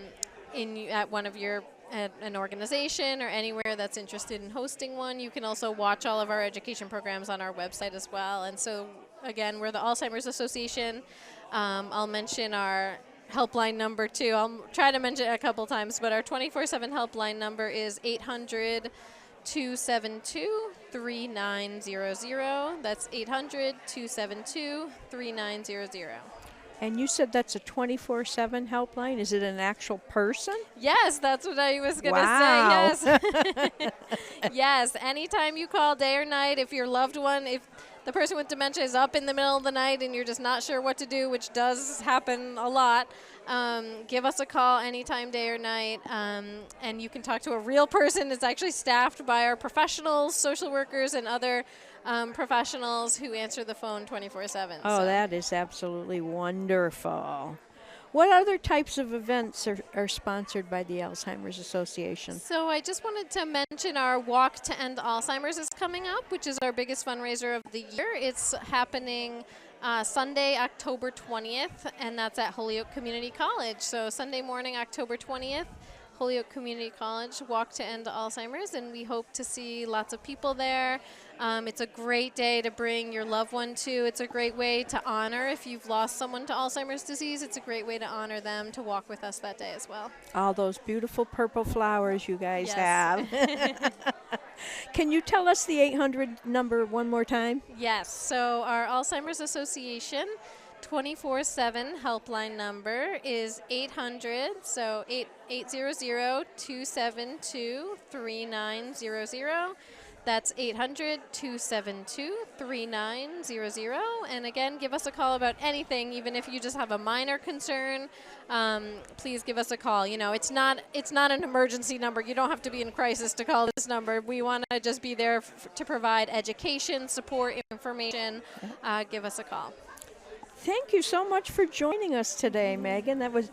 one of your at an organization or anywhere that's interested in hosting one. You can also watch all of our education programs on our website as well. And so, again, we're the Alzheimer's Association. I'll mention our helpline number, too. I'll try to mention it a couple times, but our 24/7 helpline number is 800-272-3900. That's 800-272-3900. And you said that's a 24/7 helpline. Is it an actual person? Yes, that's what I was going to say. Yes. Yes, anytime you call, day or night, if your loved one, if the person with dementia is up in the middle of the night and you're just not sure what to do, which does happen a lot, give us a call anytime, day or night, and you can talk to a real person. It's actually staffed by our professionals, social workers, and other professionals who answer the phone 24/7. Oh, that is absolutely wonderful. What other types of events are sponsored by the Alzheimer's Association? So I just wanted to mention our Walk to End Alzheimer's is coming up, which is our biggest fundraiser of the year. It's happening Sunday, October 20th, and that's at Holyoke Community College. So Sunday morning, October 20th, Holyoke Community College, Walk to End Alzheimer's, and we hope to see lots of people there. It's a great day to bring your loved one to. It's a great way to honor, if you've lost someone to Alzheimer's disease, it's a great way to honor them, to walk with us that day as well. All those beautiful purple flowers you guys have. Yes. Can you tell us the 800 number one more time? Yes, so our Alzheimer's Association 24/7 helpline number is 800, so 800-272-3900. That's 800-272-3900. And again, give us a call about anything, even if you just have a minor concern. Please give us a call. You know, it's not an emergency number. You don't have to be in crisis to call this number. We want to just be there to provide education, support, information. Give us a call. Thank you so much for joining us today, Megan. That was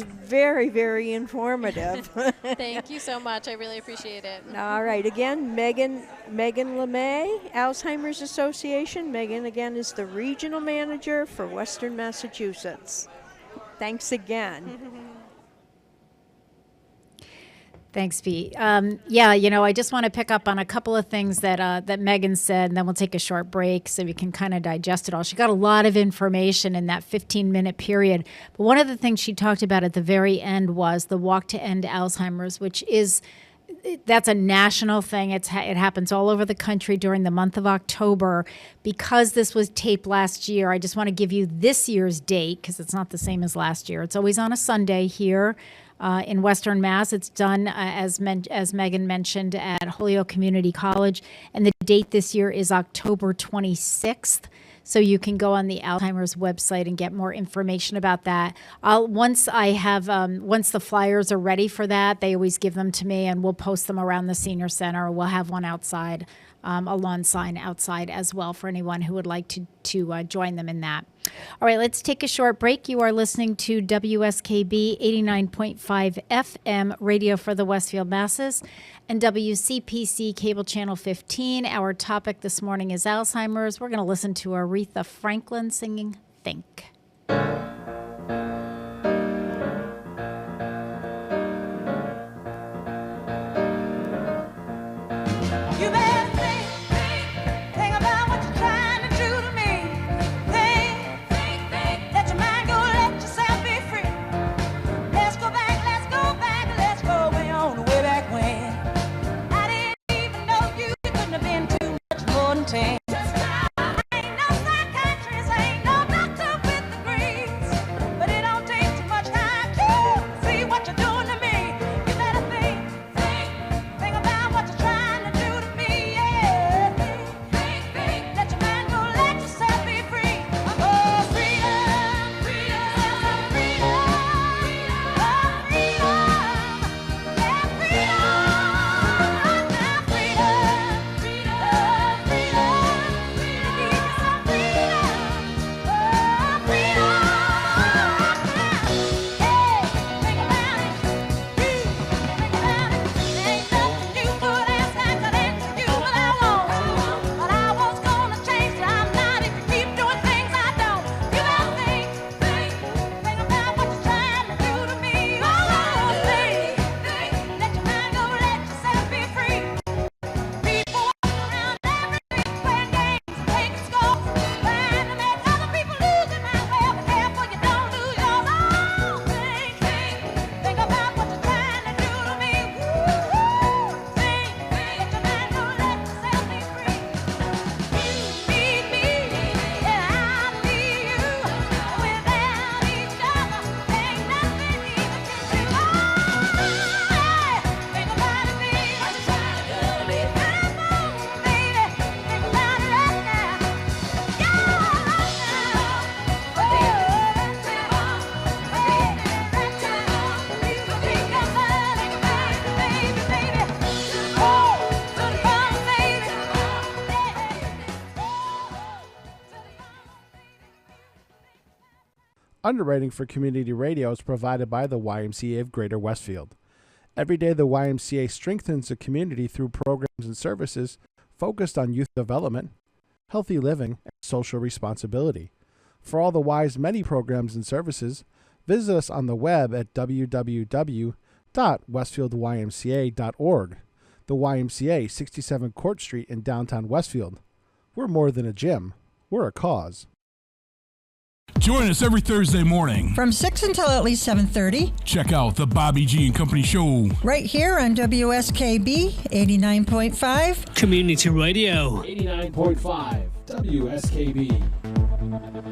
very, very informative. Thank you so much. I really appreciate it. All right. Again, Megan LeMay, Alzheimer's Association. Megan, again, is the regional manager for Western Massachusetts. Thanks again. Thanks, Pete. Yeah, I just want to pick up on a couple of things that Megan said, and then we'll take a short break so we can kind of digest it all. She got a lot of information in that 15-minute period. But one of the things she talked about at the very end was the Walk to End Alzheimer's, that's a national thing. It happens all over the country during the month of October. Because this was taped last year, I just want to give you this year's date because it's not the same as last year. It's always on a Sunday here. In Western Mass. It's done, as Megan mentioned, at Holyoke Community College. And the date this year is October 26th. So you can go on the Alzheimer's website and get more information about that. Once the flyers are ready for that, they always give them to me, and we'll post them around the senior center. We'll have one outside, a lawn sign outside as well for anyone who would like to join them in that. All right, let's take a short break. You are listening to WSKB 89.5 FM, radio for the Westfield Masses, and WCPC Cable Channel 15. Our topic this morning is Alzheimer's. We're going to listen to Aretha Franklin singing Think. Let's go back, way on the way back when. mountains. Ain't no psychiatrist, ain't no doctor with degrees, but it don't take too much time to see what you're doing to me. You better think about what you're trying to do to me. Yeah, think, let your mind go, let yourself be free. Oh, freedom, freedom, freedom, oh, freedom, yeah, freedom. Underwriting for community radio is provided by the YMCA of Greater Westfield. Every day, the YMCA strengthens the community through programs and services focused on youth development, healthy living, and social responsibility. For all the Y's many programs and services, visit us on the web at www.westfieldymca.org. The YMCA, 67 Court Street in downtown Westfield. We're more than a gym. We're a cause. Join us every Thursday morning from 6 until at least 7:30. Check out the Bobby G and Company Show right here on WSKB 89.5 Community Radio. 89.5 WSKB.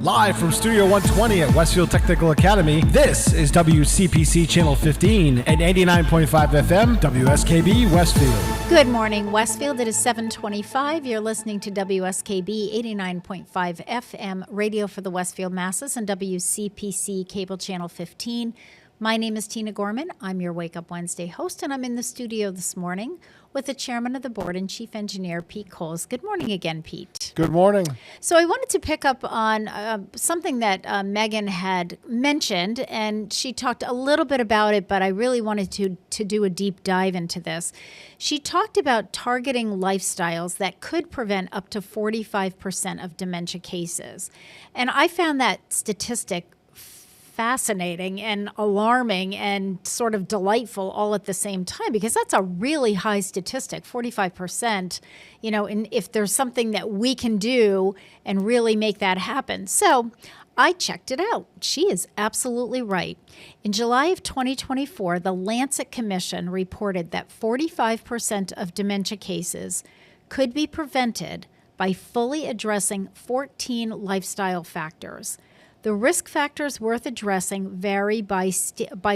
Live from Studio 120 at Westfield Technical Academy, this is WCPC Channel 15 and 89.5 FM, WSKB Westfield. Good morning, Westfield. It is 7:25. You're listening to WSKB 89.5 FM, radio for the Westfield Masses, and WCPC Cable Channel 15. My name is Tina Gorman. I'm your Wake Up Wednesday host, and I'm in the studio this morning with the chairman of the board and chief engineer, Pete Coles. Good morning again, Pete. Good morning. So I wanted to pick up on something that Megan had mentioned, and she talked a little bit about it, but I really wanted to do a deep dive into this. She talked about targeting lifestyles that could prevent up to 45% of dementia cases. And I found that statistic fascinating and alarming and sort of delightful all at the same time, because that's a really high statistic, 45%, and if there's something that we can do and really make that happen. So I checked it out. She is absolutely right. In July of 2024, the Lancet Commission reported that 45% of dementia cases could be prevented by fully addressing 14 lifestyle factors. The risk factors worth addressing vary by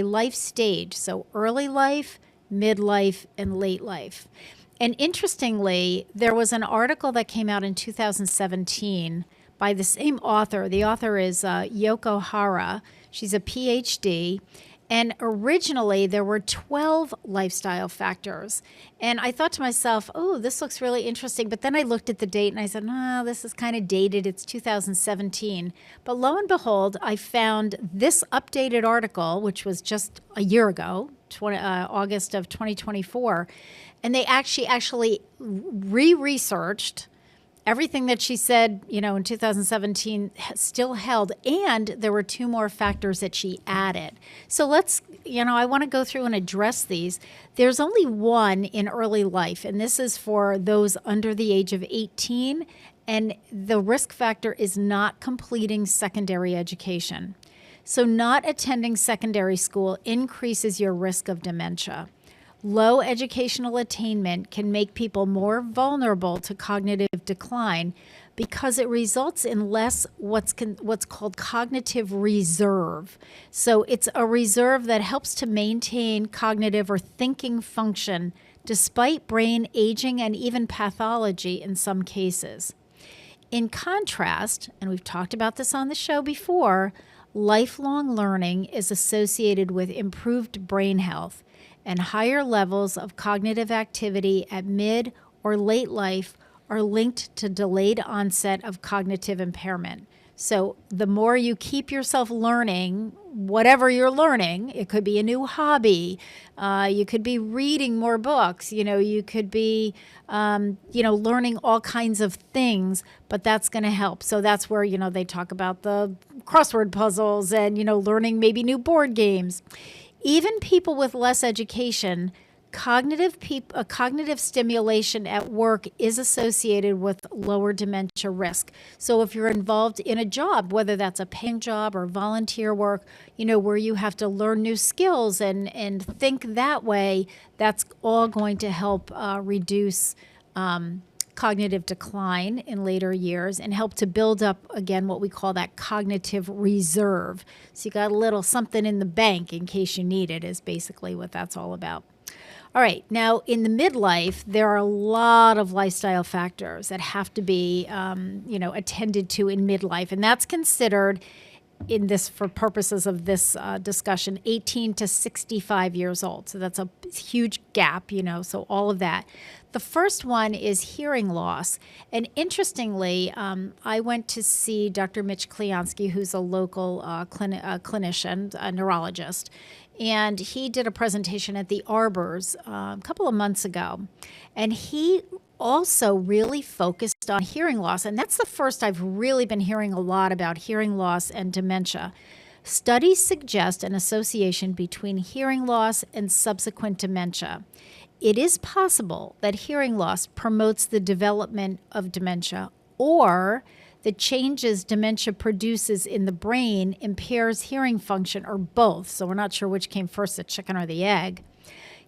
life stage, so early life, midlife, and late life. And interestingly, there was an article that came out in 2017 by the same author. The author is Yoko Hara. She's a PhD. And originally, there were 12 lifestyle factors. And I thought to myself, oh, this looks really interesting. But then I looked at the date and I said, no, this is kind of dated. It's 2017. But lo and behold, I found this updated article, which was just a year ago, August of 2024. And they actually re-researched everything that she said, in 2017 still held, and there were 2 more factors that she added. So let's, I want to go through and address these. There's only one in early life, and this is for those under the age of 18, and the risk factor is not completing secondary education. So not attending secondary school increases your risk of dementia. Low educational attainment can make people more vulnerable to cognitive decline because it results in less what's called cognitive reserve. So it's a reserve that helps to maintain cognitive or thinking function despite brain aging and even pathology in some cases. In contrast, and we've talked about this on the show before, lifelong learning is associated with improved brain health, and higher levels of cognitive activity at mid or late life are linked to delayed onset of cognitive impairment. So the more you keep yourself learning, whatever you're learning, it could be a new hobby, you could be reading more books, you could be, learning all kinds of things, but that's going to help. So that's where, they talk about the crossword puzzles and, learning maybe new board games. Even people with less education, cognitive stimulation at work is associated with lower dementia risk. So if you're involved in a job, whether that's a paying job or volunteer work, where you have to learn new skills and think that way, that's all going to help reduce cognitive decline in later years and help to build up, again, what we call that cognitive reserve. So you got a little something in the bank in case you need it, is basically what that's all about. All right, now in the midlife, there are a lot of lifestyle factors that have to be, attended to in midlife, and that's considered in this, for purposes of this discussion, 18 to 65 years old. So that's a huge gap, so all of that. The first one is hearing loss. And interestingly, I went to see Dr. Mitch Kliansky, who's a local clinician, a neurologist, and he did a presentation at the Arbors a couple of months ago. And he also really focused on hearing loss. And that's the first I've really been hearing a lot about hearing loss and dementia. Studies suggest an association between hearing loss and subsequent dementia. It is possible that hearing loss promotes the development of dementia, or the changes dementia produces in the brain impairs hearing function, or both. So we're not sure which came first, the chicken or the egg.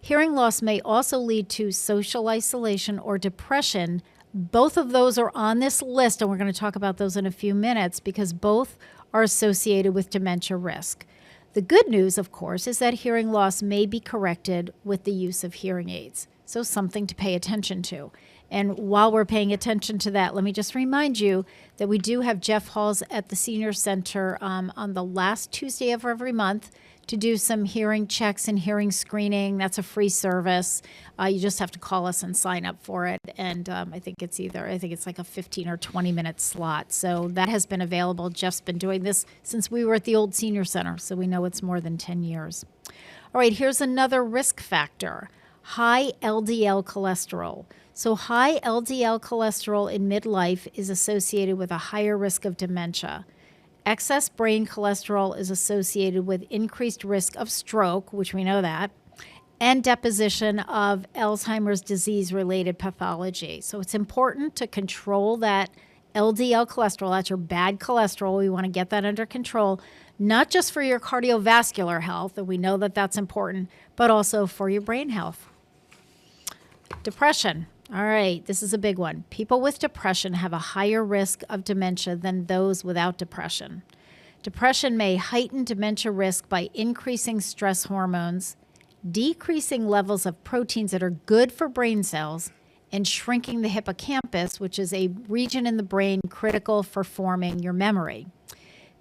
Hearing loss may also lead to social isolation or depression. Both of those are on this list, and we're going to talk about those in a few minutes because both are associated with dementia risk. The good news, of course, is that hearing loss may be corrected with the use of hearing aids. So something to pay attention to. And while we're paying attention to that, let me just remind you that we do have Jeff Halls at the Senior Center on the last Tuesday of every month to do some hearing checks and hearing screening. That's a free service. You just have to call us and sign up for it. And I think it's like a 15 or 20 minute slot. So that has been available. Jeff's been doing this since we were at the old Senior Center. So we know it's more than 10 years. All right, here's another risk factor: high LDL cholesterol. So high LDL cholesterol in midlife is associated with a higher risk of dementia. Excess brain cholesterol is associated with increased risk of stroke, which we know that, and deposition of Alzheimer's disease-related pathology. So it's important to control that LDL cholesterol. That's your bad cholesterol. We want to get that under control, not just for your cardiovascular health, and we know that that's important, but also for your brain health. Depression. All right, this is a big one. People with depression have a higher risk of dementia than those without depression. Depression may heighten dementia risk by increasing stress hormones, decreasing levels of proteins that are good for brain cells, and shrinking the hippocampus, which is a region in the brain critical for forming your memory.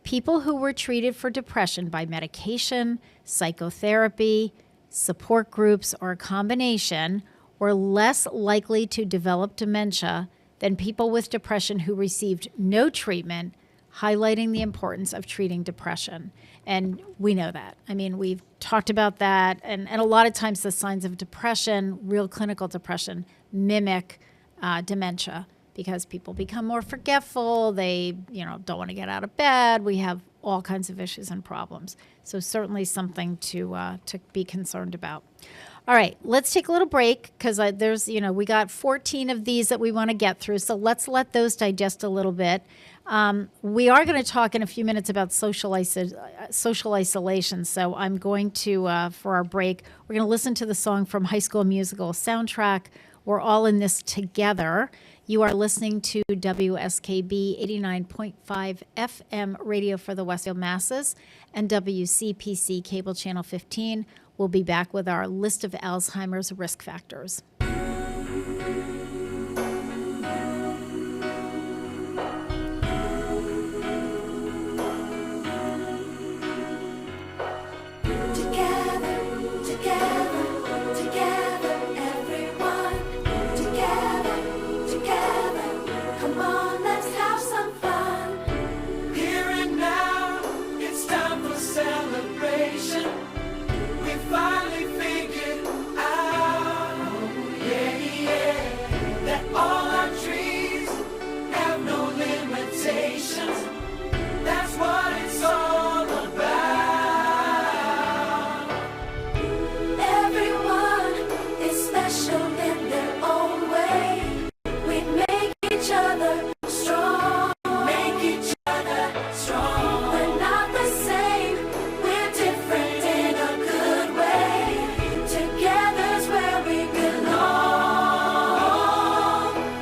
People who were treated for depression by medication, psychotherapy, support groups, or a combination were less likely to develop dementia than people with depression who received no treatment, highlighting the importance of treating depression. And we know that. I mean, we've talked about that. And a lot of times the signs of depression, real clinical depression, mimic dementia because people become more forgetful. They, don't want to get out of bed. We have all kinds of issues and problems. So certainly something to be concerned about. All right, let's take a little break because there's, we got 14 of these that we want to get through. So let's let those digest a little bit. We are going to talk in a few minutes about social isolation. So I'm going to, for our break, we're going to listen to the song from High School Musical soundtrack, We're All in This Together. You are listening to WSKB 89.5 FM radio for the Westfield masses and WCPC cable channel 15. We'll be back with our list of Alzheimer's risk factors. Finally figured out, that all our dreams have no limitations. That's what it's all about. Everyone is special in their own way. We make each other strong, make each other strong. We're not the same, we're different in a good way. Together's where we belong.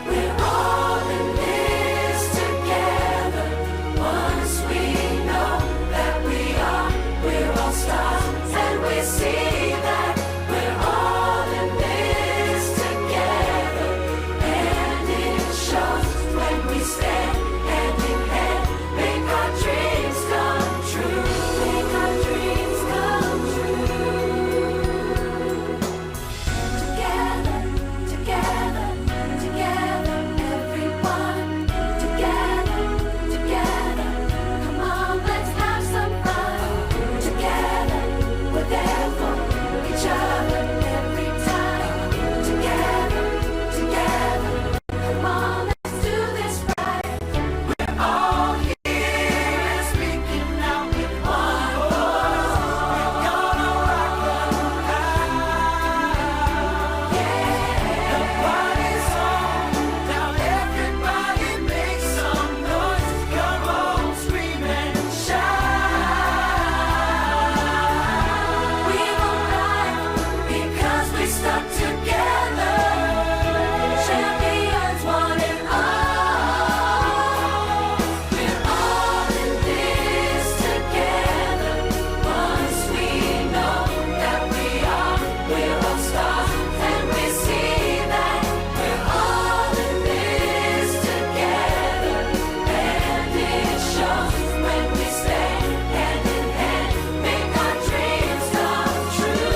We're all in this together. Once we know that we're all stars, and we see that we're all in this together. And it shows when we stand hand in hand, make our dreams come true, make our dreams come true. Together, together, everyone. Together, come on, let's have some fun. Together, we're there for each other every time. Together, come on, let's do this right. We're all here and speaking out with one voice. We're gonna rock the night. The party's on, now everybody make some noise. Come on, scream and shout. We won't lie because we stuck together. Champions one and all. We're all in this together. Once we know that we're all stars, and we see that we're all in this together. And it shows when we stand hand in hand, make our dreams come true.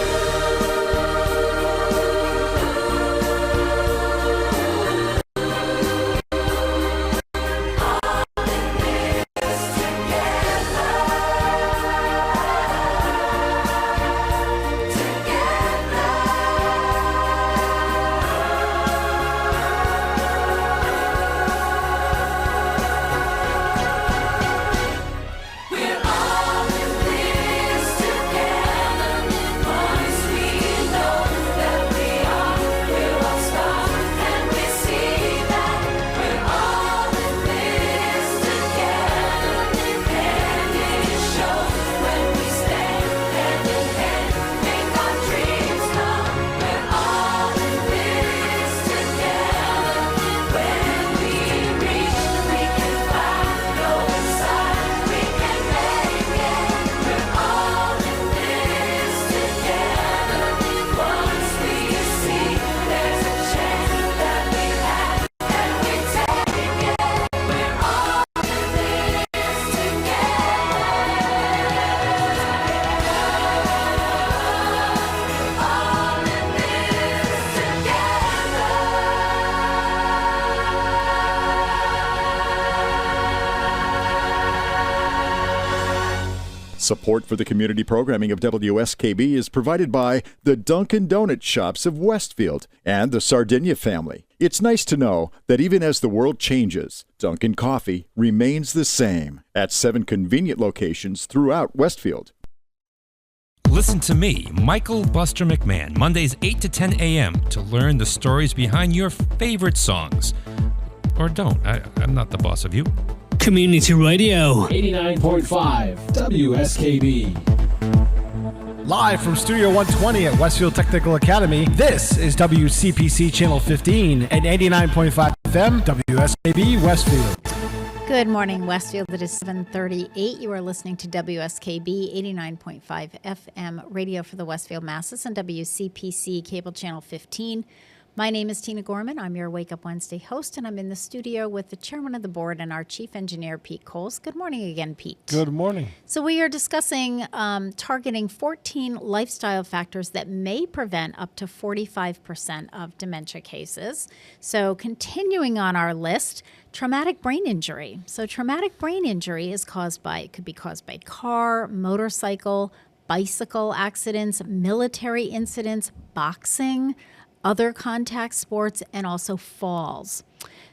We're all in this together. Once we know that we're all stars, and we see that we're all in this together. And it shows when we stand hand in hand, make our dreams come. We're all in this together. When we reach, we can fly, go inside, we can make it. We're all in this together. Once we see there's a chance that we have, and we take it. We're all in this Support for the community programming of WSKB is provided by the Dunkin' Donut Shops of Westfield and the Sardinia family. It's nice to know that even as the world changes, Dunkin' Coffee remains the same at 7 convenient locations throughout Westfield. Listen to me, Michael Buster McMahon, Mondays 8 to 10 a.m. to learn the stories behind your favorite songs. Or don't. I'm not the boss of you. Community Radio. 89.5 WSKB. Live from Studio 120 at Westfield Technical Academy, this is WCPC Channel 15 and 89.5 FM, WSKB Westfield. Good morning, Westfield. It is 7:38. You are listening to WSKB 89.5 FM radio for the Westfield Masses and WCPC Cable Channel 15. My name is Tina Gorman. I'm your Wake Up Wednesday host, and I'm in the studio with the chairman of the board and our chief engineer, Pete Coles. Good morning again, Pete. Good morning. So we are discussing targeting 14 lifestyle factors that may prevent up to 45% of dementia cases. So continuing on our list, traumatic brain injury. So traumatic brain injury is it could be caused by car, motorcycle, bicycle accidents, military incidents, boxing, other contact sports, and also falls.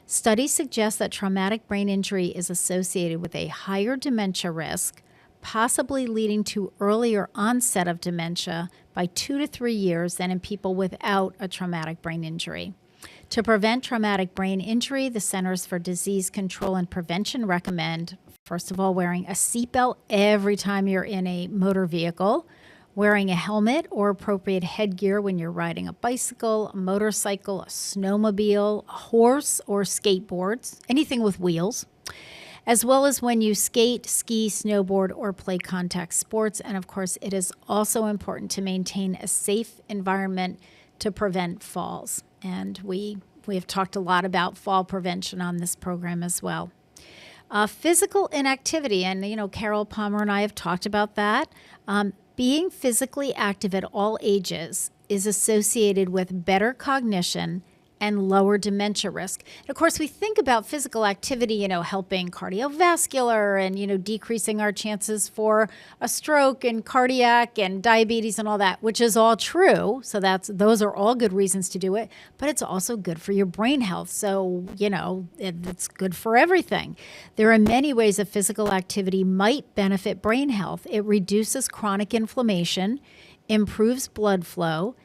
Studies suggest that traumatic brain injury is associated with a higher dementia risk, possibly leading to earlier onset of dementia by 2 to 3 years than in people without a traumatic brain injury. To prevent traumatic brain injury, the Centers for Disease Control and Prevention recommend, first of all, wearing a seatbelt every time you're in a motor vehicle, wearing a helmet or appropriate headgear when you're riding a bicycle, a motorcycle, a snowmobile, a horse, or skateboards, anything with wheels, as well as when you skate, ski, snowboard, or play contact sports. And of course, it is also important to maintain a safe environment to prevent falls. And we have talked a lot about fall prevention on this program as well. Physical inactivity, and Carol Palmer and I have talked about that. Being physically active at all ages is associated with better cognition and lower dementia risk. And of course, we think about physical activity, helping cardiovascular and, decreasing our chances for a stroke and cardiac and diabetes and all that, which is all true. So those are all good reasons to do it, but it's also good for your brain health. So, it's good for everything. There are many ways that physical activity might benefit brain health. It reduces chronic inflammation, improves blood flow,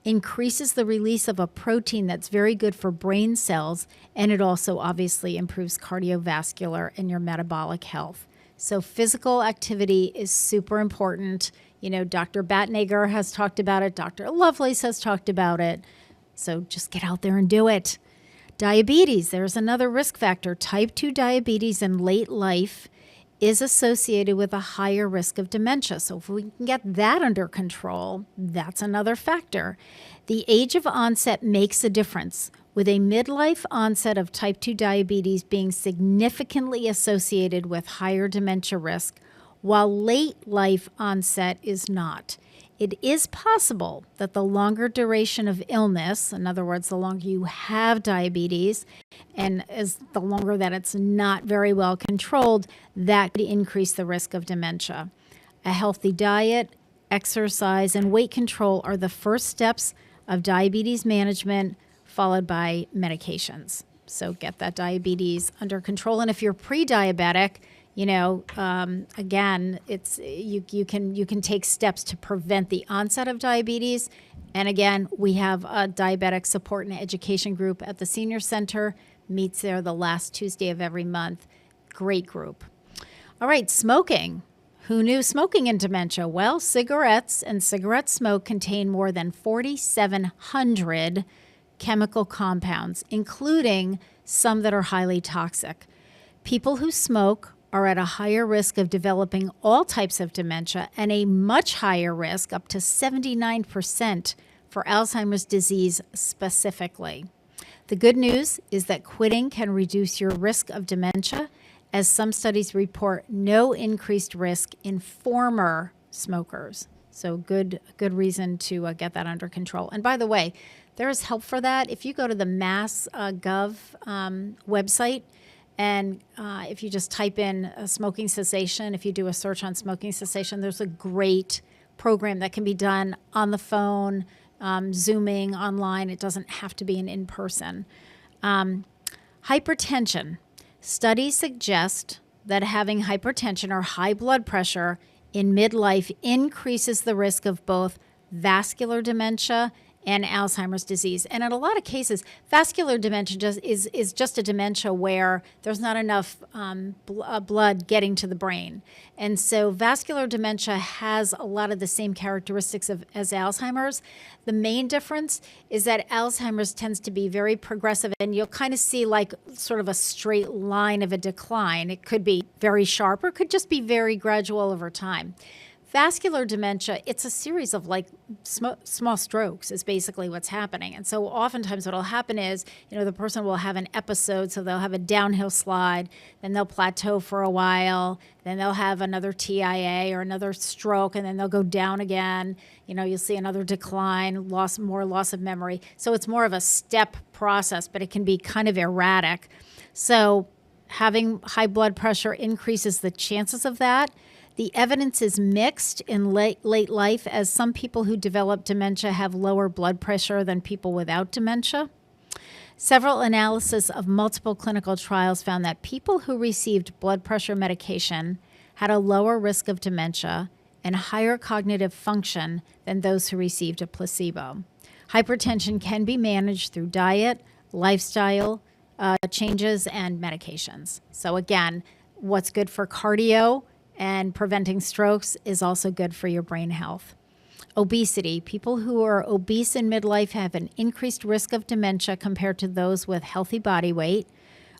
increases the release of a protein that's very good for brain cells, and it also obviously improves cardiovascular and your metabolic health. So physical activity is super important. Dr. Batnager has talked about it. Dr. Lovelace has talked about it. So just get out there and do it. Diabetes, there's another risk factor. Type 2 diabetes in late life is associated with a higher risk of dementia. So if we can get that under control, that's another factor. The age of onset makes a difference, with a midlife onset of type 2 diabetes being significantly associated with higher dementia risk, while late life onset is not. It is possible that the longer duration of illness, in other words, the longer you have diabetes, and the longer that it's not very well controlled, that could increase the risk of dementia. A healthy diet, exercise, and weight control are the first steps of diabetes management, followed by medications. So get that diabetes under control. And if you're pre-diabetic, again, it's you can take steps to prevent the onset of diabetes. And again, we have a diabetic support and education group at the Senior Center. Meets there the last Tuesday of every month. Great group. All right, smoking. Who knew smoking in dementia? Well, cigarettes and cigarette smoke contain more than 4,700 chemical compounds, including some that are highly toxic. People who smoke are at a higher risk of developing all types of dementia and a much higher risk, up to 79%, for Alzheimer's disease specifically. The good news is that quitting can reduce your risk of dementia, as some studies report no increased risk in former smokers. So good reason to get that under control. And by the way, there is help for that. If you go to the Mass.gov website, and if you just type in smoking cessation, if you do a search on smoking cessation, there's a great program that can be done on the phone, Zooming, online. It doesn't have to be an in-person. Hypertension. Studies suggest that having hypertension or high blood pressure in midlife increases the risk of both vascular dementia and Alzheimer's disease. And in a lot of cases, vascular dementia is just a dementia where there's not enough blood getting to the brain. And so vascular dementia has a lot of the same characteristics as Alzheimer's. The main difference is that Alzheimer's tends to be very progressive, and you'll kind of see like sort of a straight line of a decline. It could be very sharp or it could just be very gradual over time. Vascular dementia, it's a series of like small strokes is basically what's happening. And so oftentimes what will happen is, the person will have an episode, so they'll have a downhill slide, then they'll plateau for a while, then they'll have another TIA or another stroke, and then they'll go down again. You'll see another decline, more loss of memory. So it's more of a step process, but it can be kind of erratic. So having high blood pressure increases the chances of that. The evidence is mixed in late life, as some people who develop dementia have lower blood pressure than people without dementia. Several analyses of multiple clinical trials found that people who received blood pressure medication had a lower risk of dementia and higher cognitive function than those who received a placebo. Hypertension can be managed through diet, lifestyle changes, and medications. So again, what's good for cardio and preventing strokes is also good for your brain health. Obesity. People who are obese in midlife have an increased risk of dementia compared to those with healthy body weight.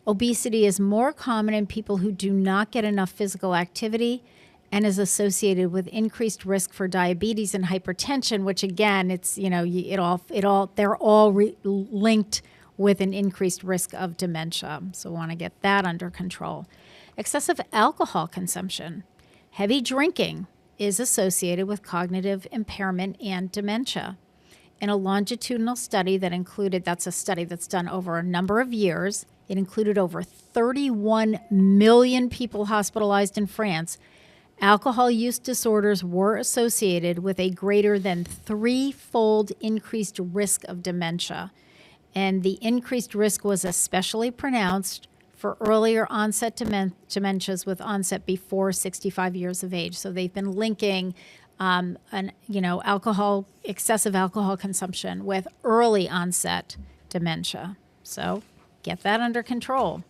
Obesity is more common in people who do not get enough physical activity and is associated with increased risk for diabetes and hypertension, which again, it's, they're all linked with an increased risk of dementia. So we want to get that under control. Excessive alcohol consumption. Heavy drinking is associated with cognitive impairment and dementia. In a longitudinal study that's a study that's done over a number of years, it included over 31 million people hospitalized in France. Alcohol use disorders were associated with a greater than 3-fold increased risk of dementia. And the increased risk was especially pronounced for earlier onset dementias with onset before 65 years of age. So they've been linking excessive alcohol consumption with early onset dementia. So get that under control.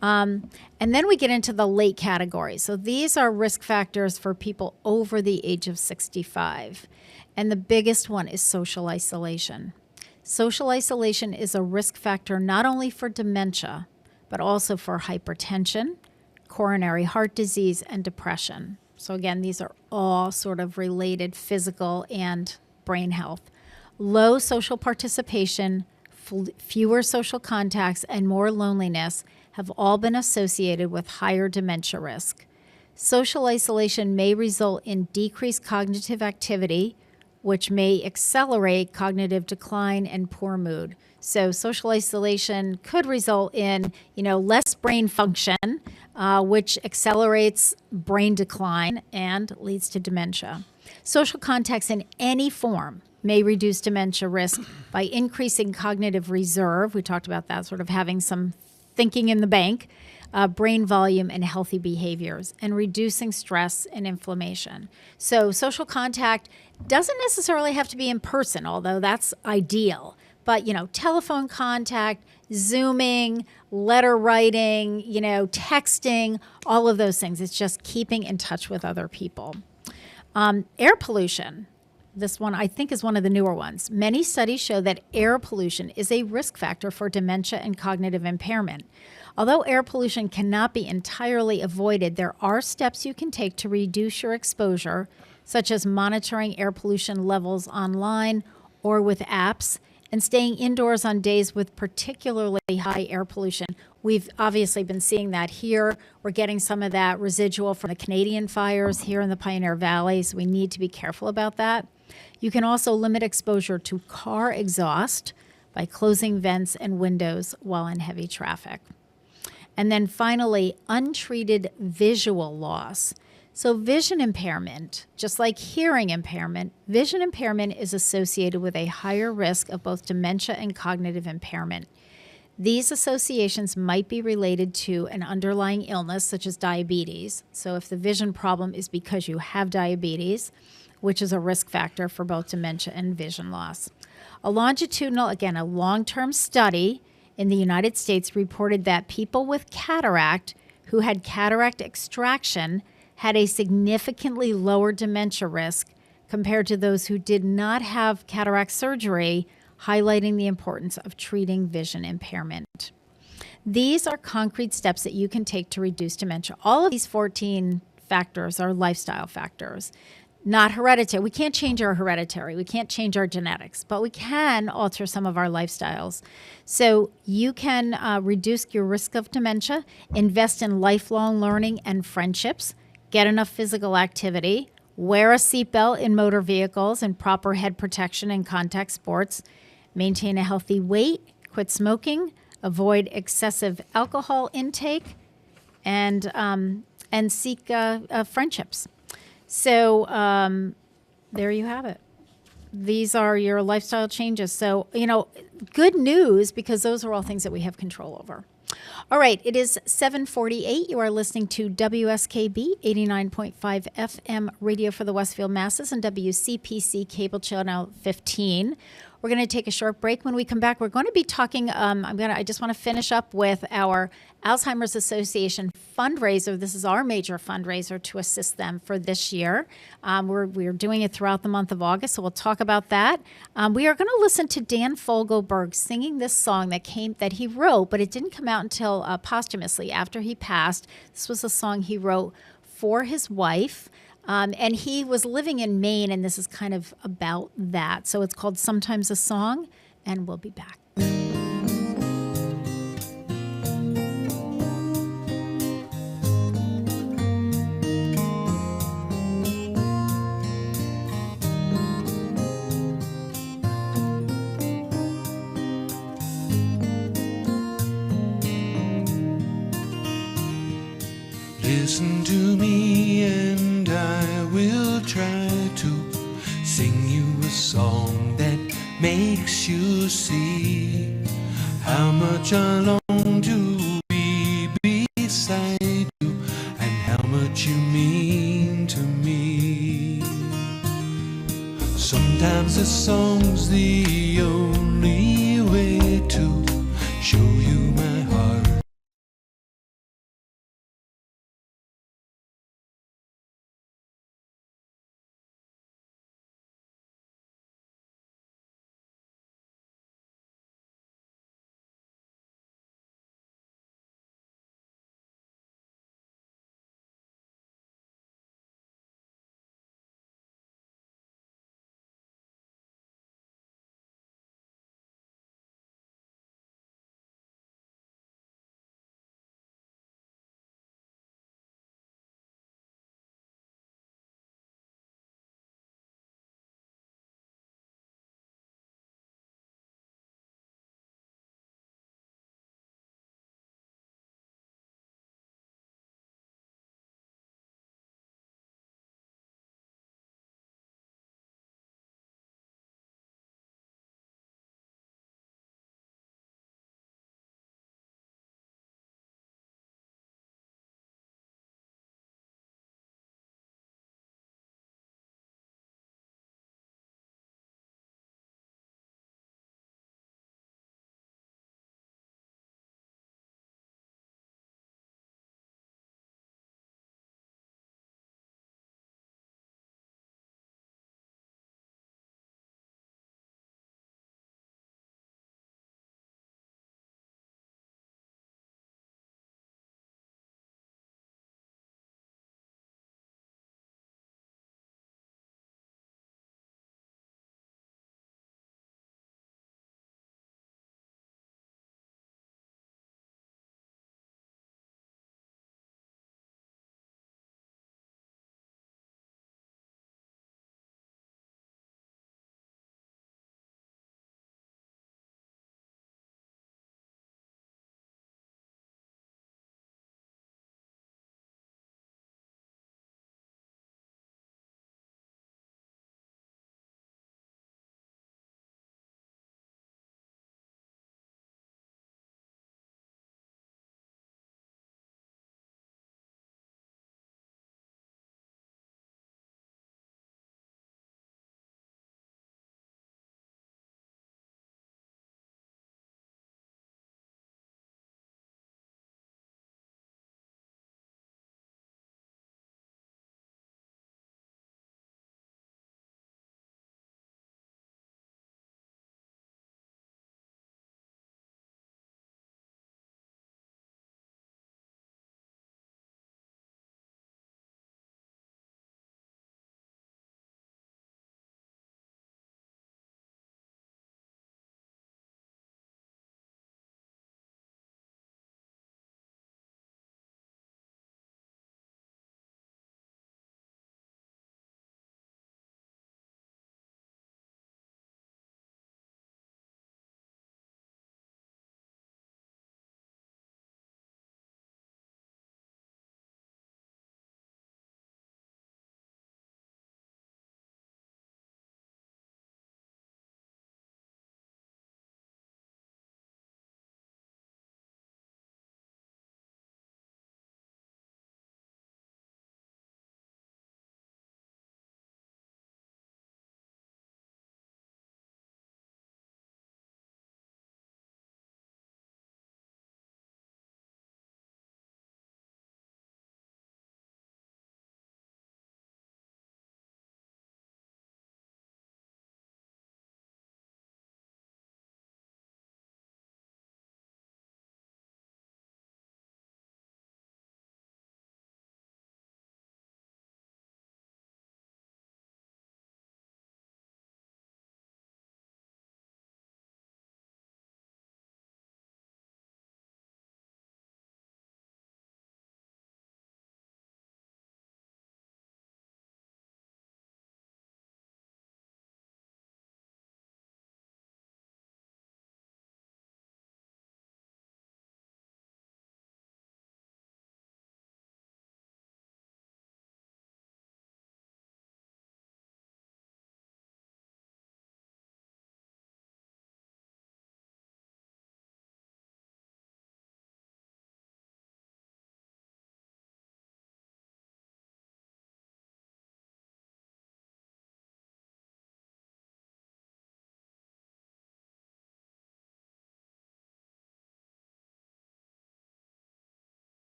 And then we get into the late category. So these are risk factors for people over the age of 65. And the biggest one is social isolation. Social isolation is a risk factor not only for dementia, but also for hypertension, coronary heart disease, and depression. So again, these are all sort of related physical and brain health. Low social participation, fewer social contacts, and more loneliness have all been associated with higher dementia risk. Social isolation may result in decreased cognitive activity, which may accelerate cognitive decline and poor mood. So social isolation could result in, less brain function, which accelerates brain decline and leads to dementia. Social contacts in any form may reduce dementia risk by increasing cognitive reserve. We talked about that, sort of having some thinking in the bank, brain volume, and healthy behaviors, and reducing stress and inflammation. So social contact doesn't necessarily have to be in person, although that's ideal. But, telephone contact, Zooming, letter writing, texting, all of those things. It's just keeping in touch with other people. Air pollution. This one, I think, is one of the newer ones. Many studies show that air pollution is a risk factor for dementia and cognitive impairment. Although air pollution cannot be entirely avoided, there are steps you can take to reduce your exposure, such as monitoring air pollution levels online or with apps, and staying indoors on days with particularly high air pollution. We've obviously been seeing that here. We're getting some of that residual from the Canadian fires here in the Pioneer Valley, so we need to be careful about that. You can also limit exposure to car exhaust by closing vents and windows while in heavy traffic. And then finally, untreated visual loss. So vision impairment, just like hearing impairment, vision impairment is associated with a higher risk of both dementia and cognitive impairment. These associations might be related to an underlying illness such as diabetes. So if the vision problem is because you have diabetes, which is a risk factor for both dementia and vision loss. A longitudinal, again, a long-term study in the United States reported that people with cataract who had cataract extraction had a significantly lower dementia risk compared to those who did not have cataract surgery, highlighting the importance of treating vision impairment. These are concrete steps that you can take to reduce dementia. All of these 14 factors are lifestyle factors, not hereditary. We can't change our hereditary. We can't change our genetics, but we can alter some of our lifestyles. So you can reduce your risk of dementia, invest in lifelong learning and friendships, get enough physical activity, wear a seatbelt in motor vehicles and proper head protection in contact sports, maintain a healthy weight, quit smoking, avoid excessive alcohol intake, and seek friendships. So there you have it. These are your lifestyle changes. So, good news, because those are all things that we have control over. All right, it is 7:48. You are listening to WSKB 89.5 FM radio for the Westfield Masses and WCPC cable channel 15. We're going to take a short break. When we come back, we're going to be talking. I just want to finish up with our Alzheimer's Association fundraiser. This is our major fundraiser to assist them for this year. We're doing it throughout the month of August, so we'll talk about that. We are going to listen to Dan Fogelberg singing this song that he wrote, but it didn't come out until posthumously after he passed. This was a song he wrote for his wife. And he was living in Maine, and this is kind of about that. So it's called Sometimes a Song, and we'll be back. Listen to me and I will try to sing you a song that makes you see how much I long to be beside you and how much you mean to me. Sometimes the song's the only way to show you my heart.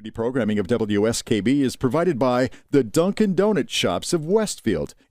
Programming of WSKB is provided by the Dunkin' Donut Shops of Westfield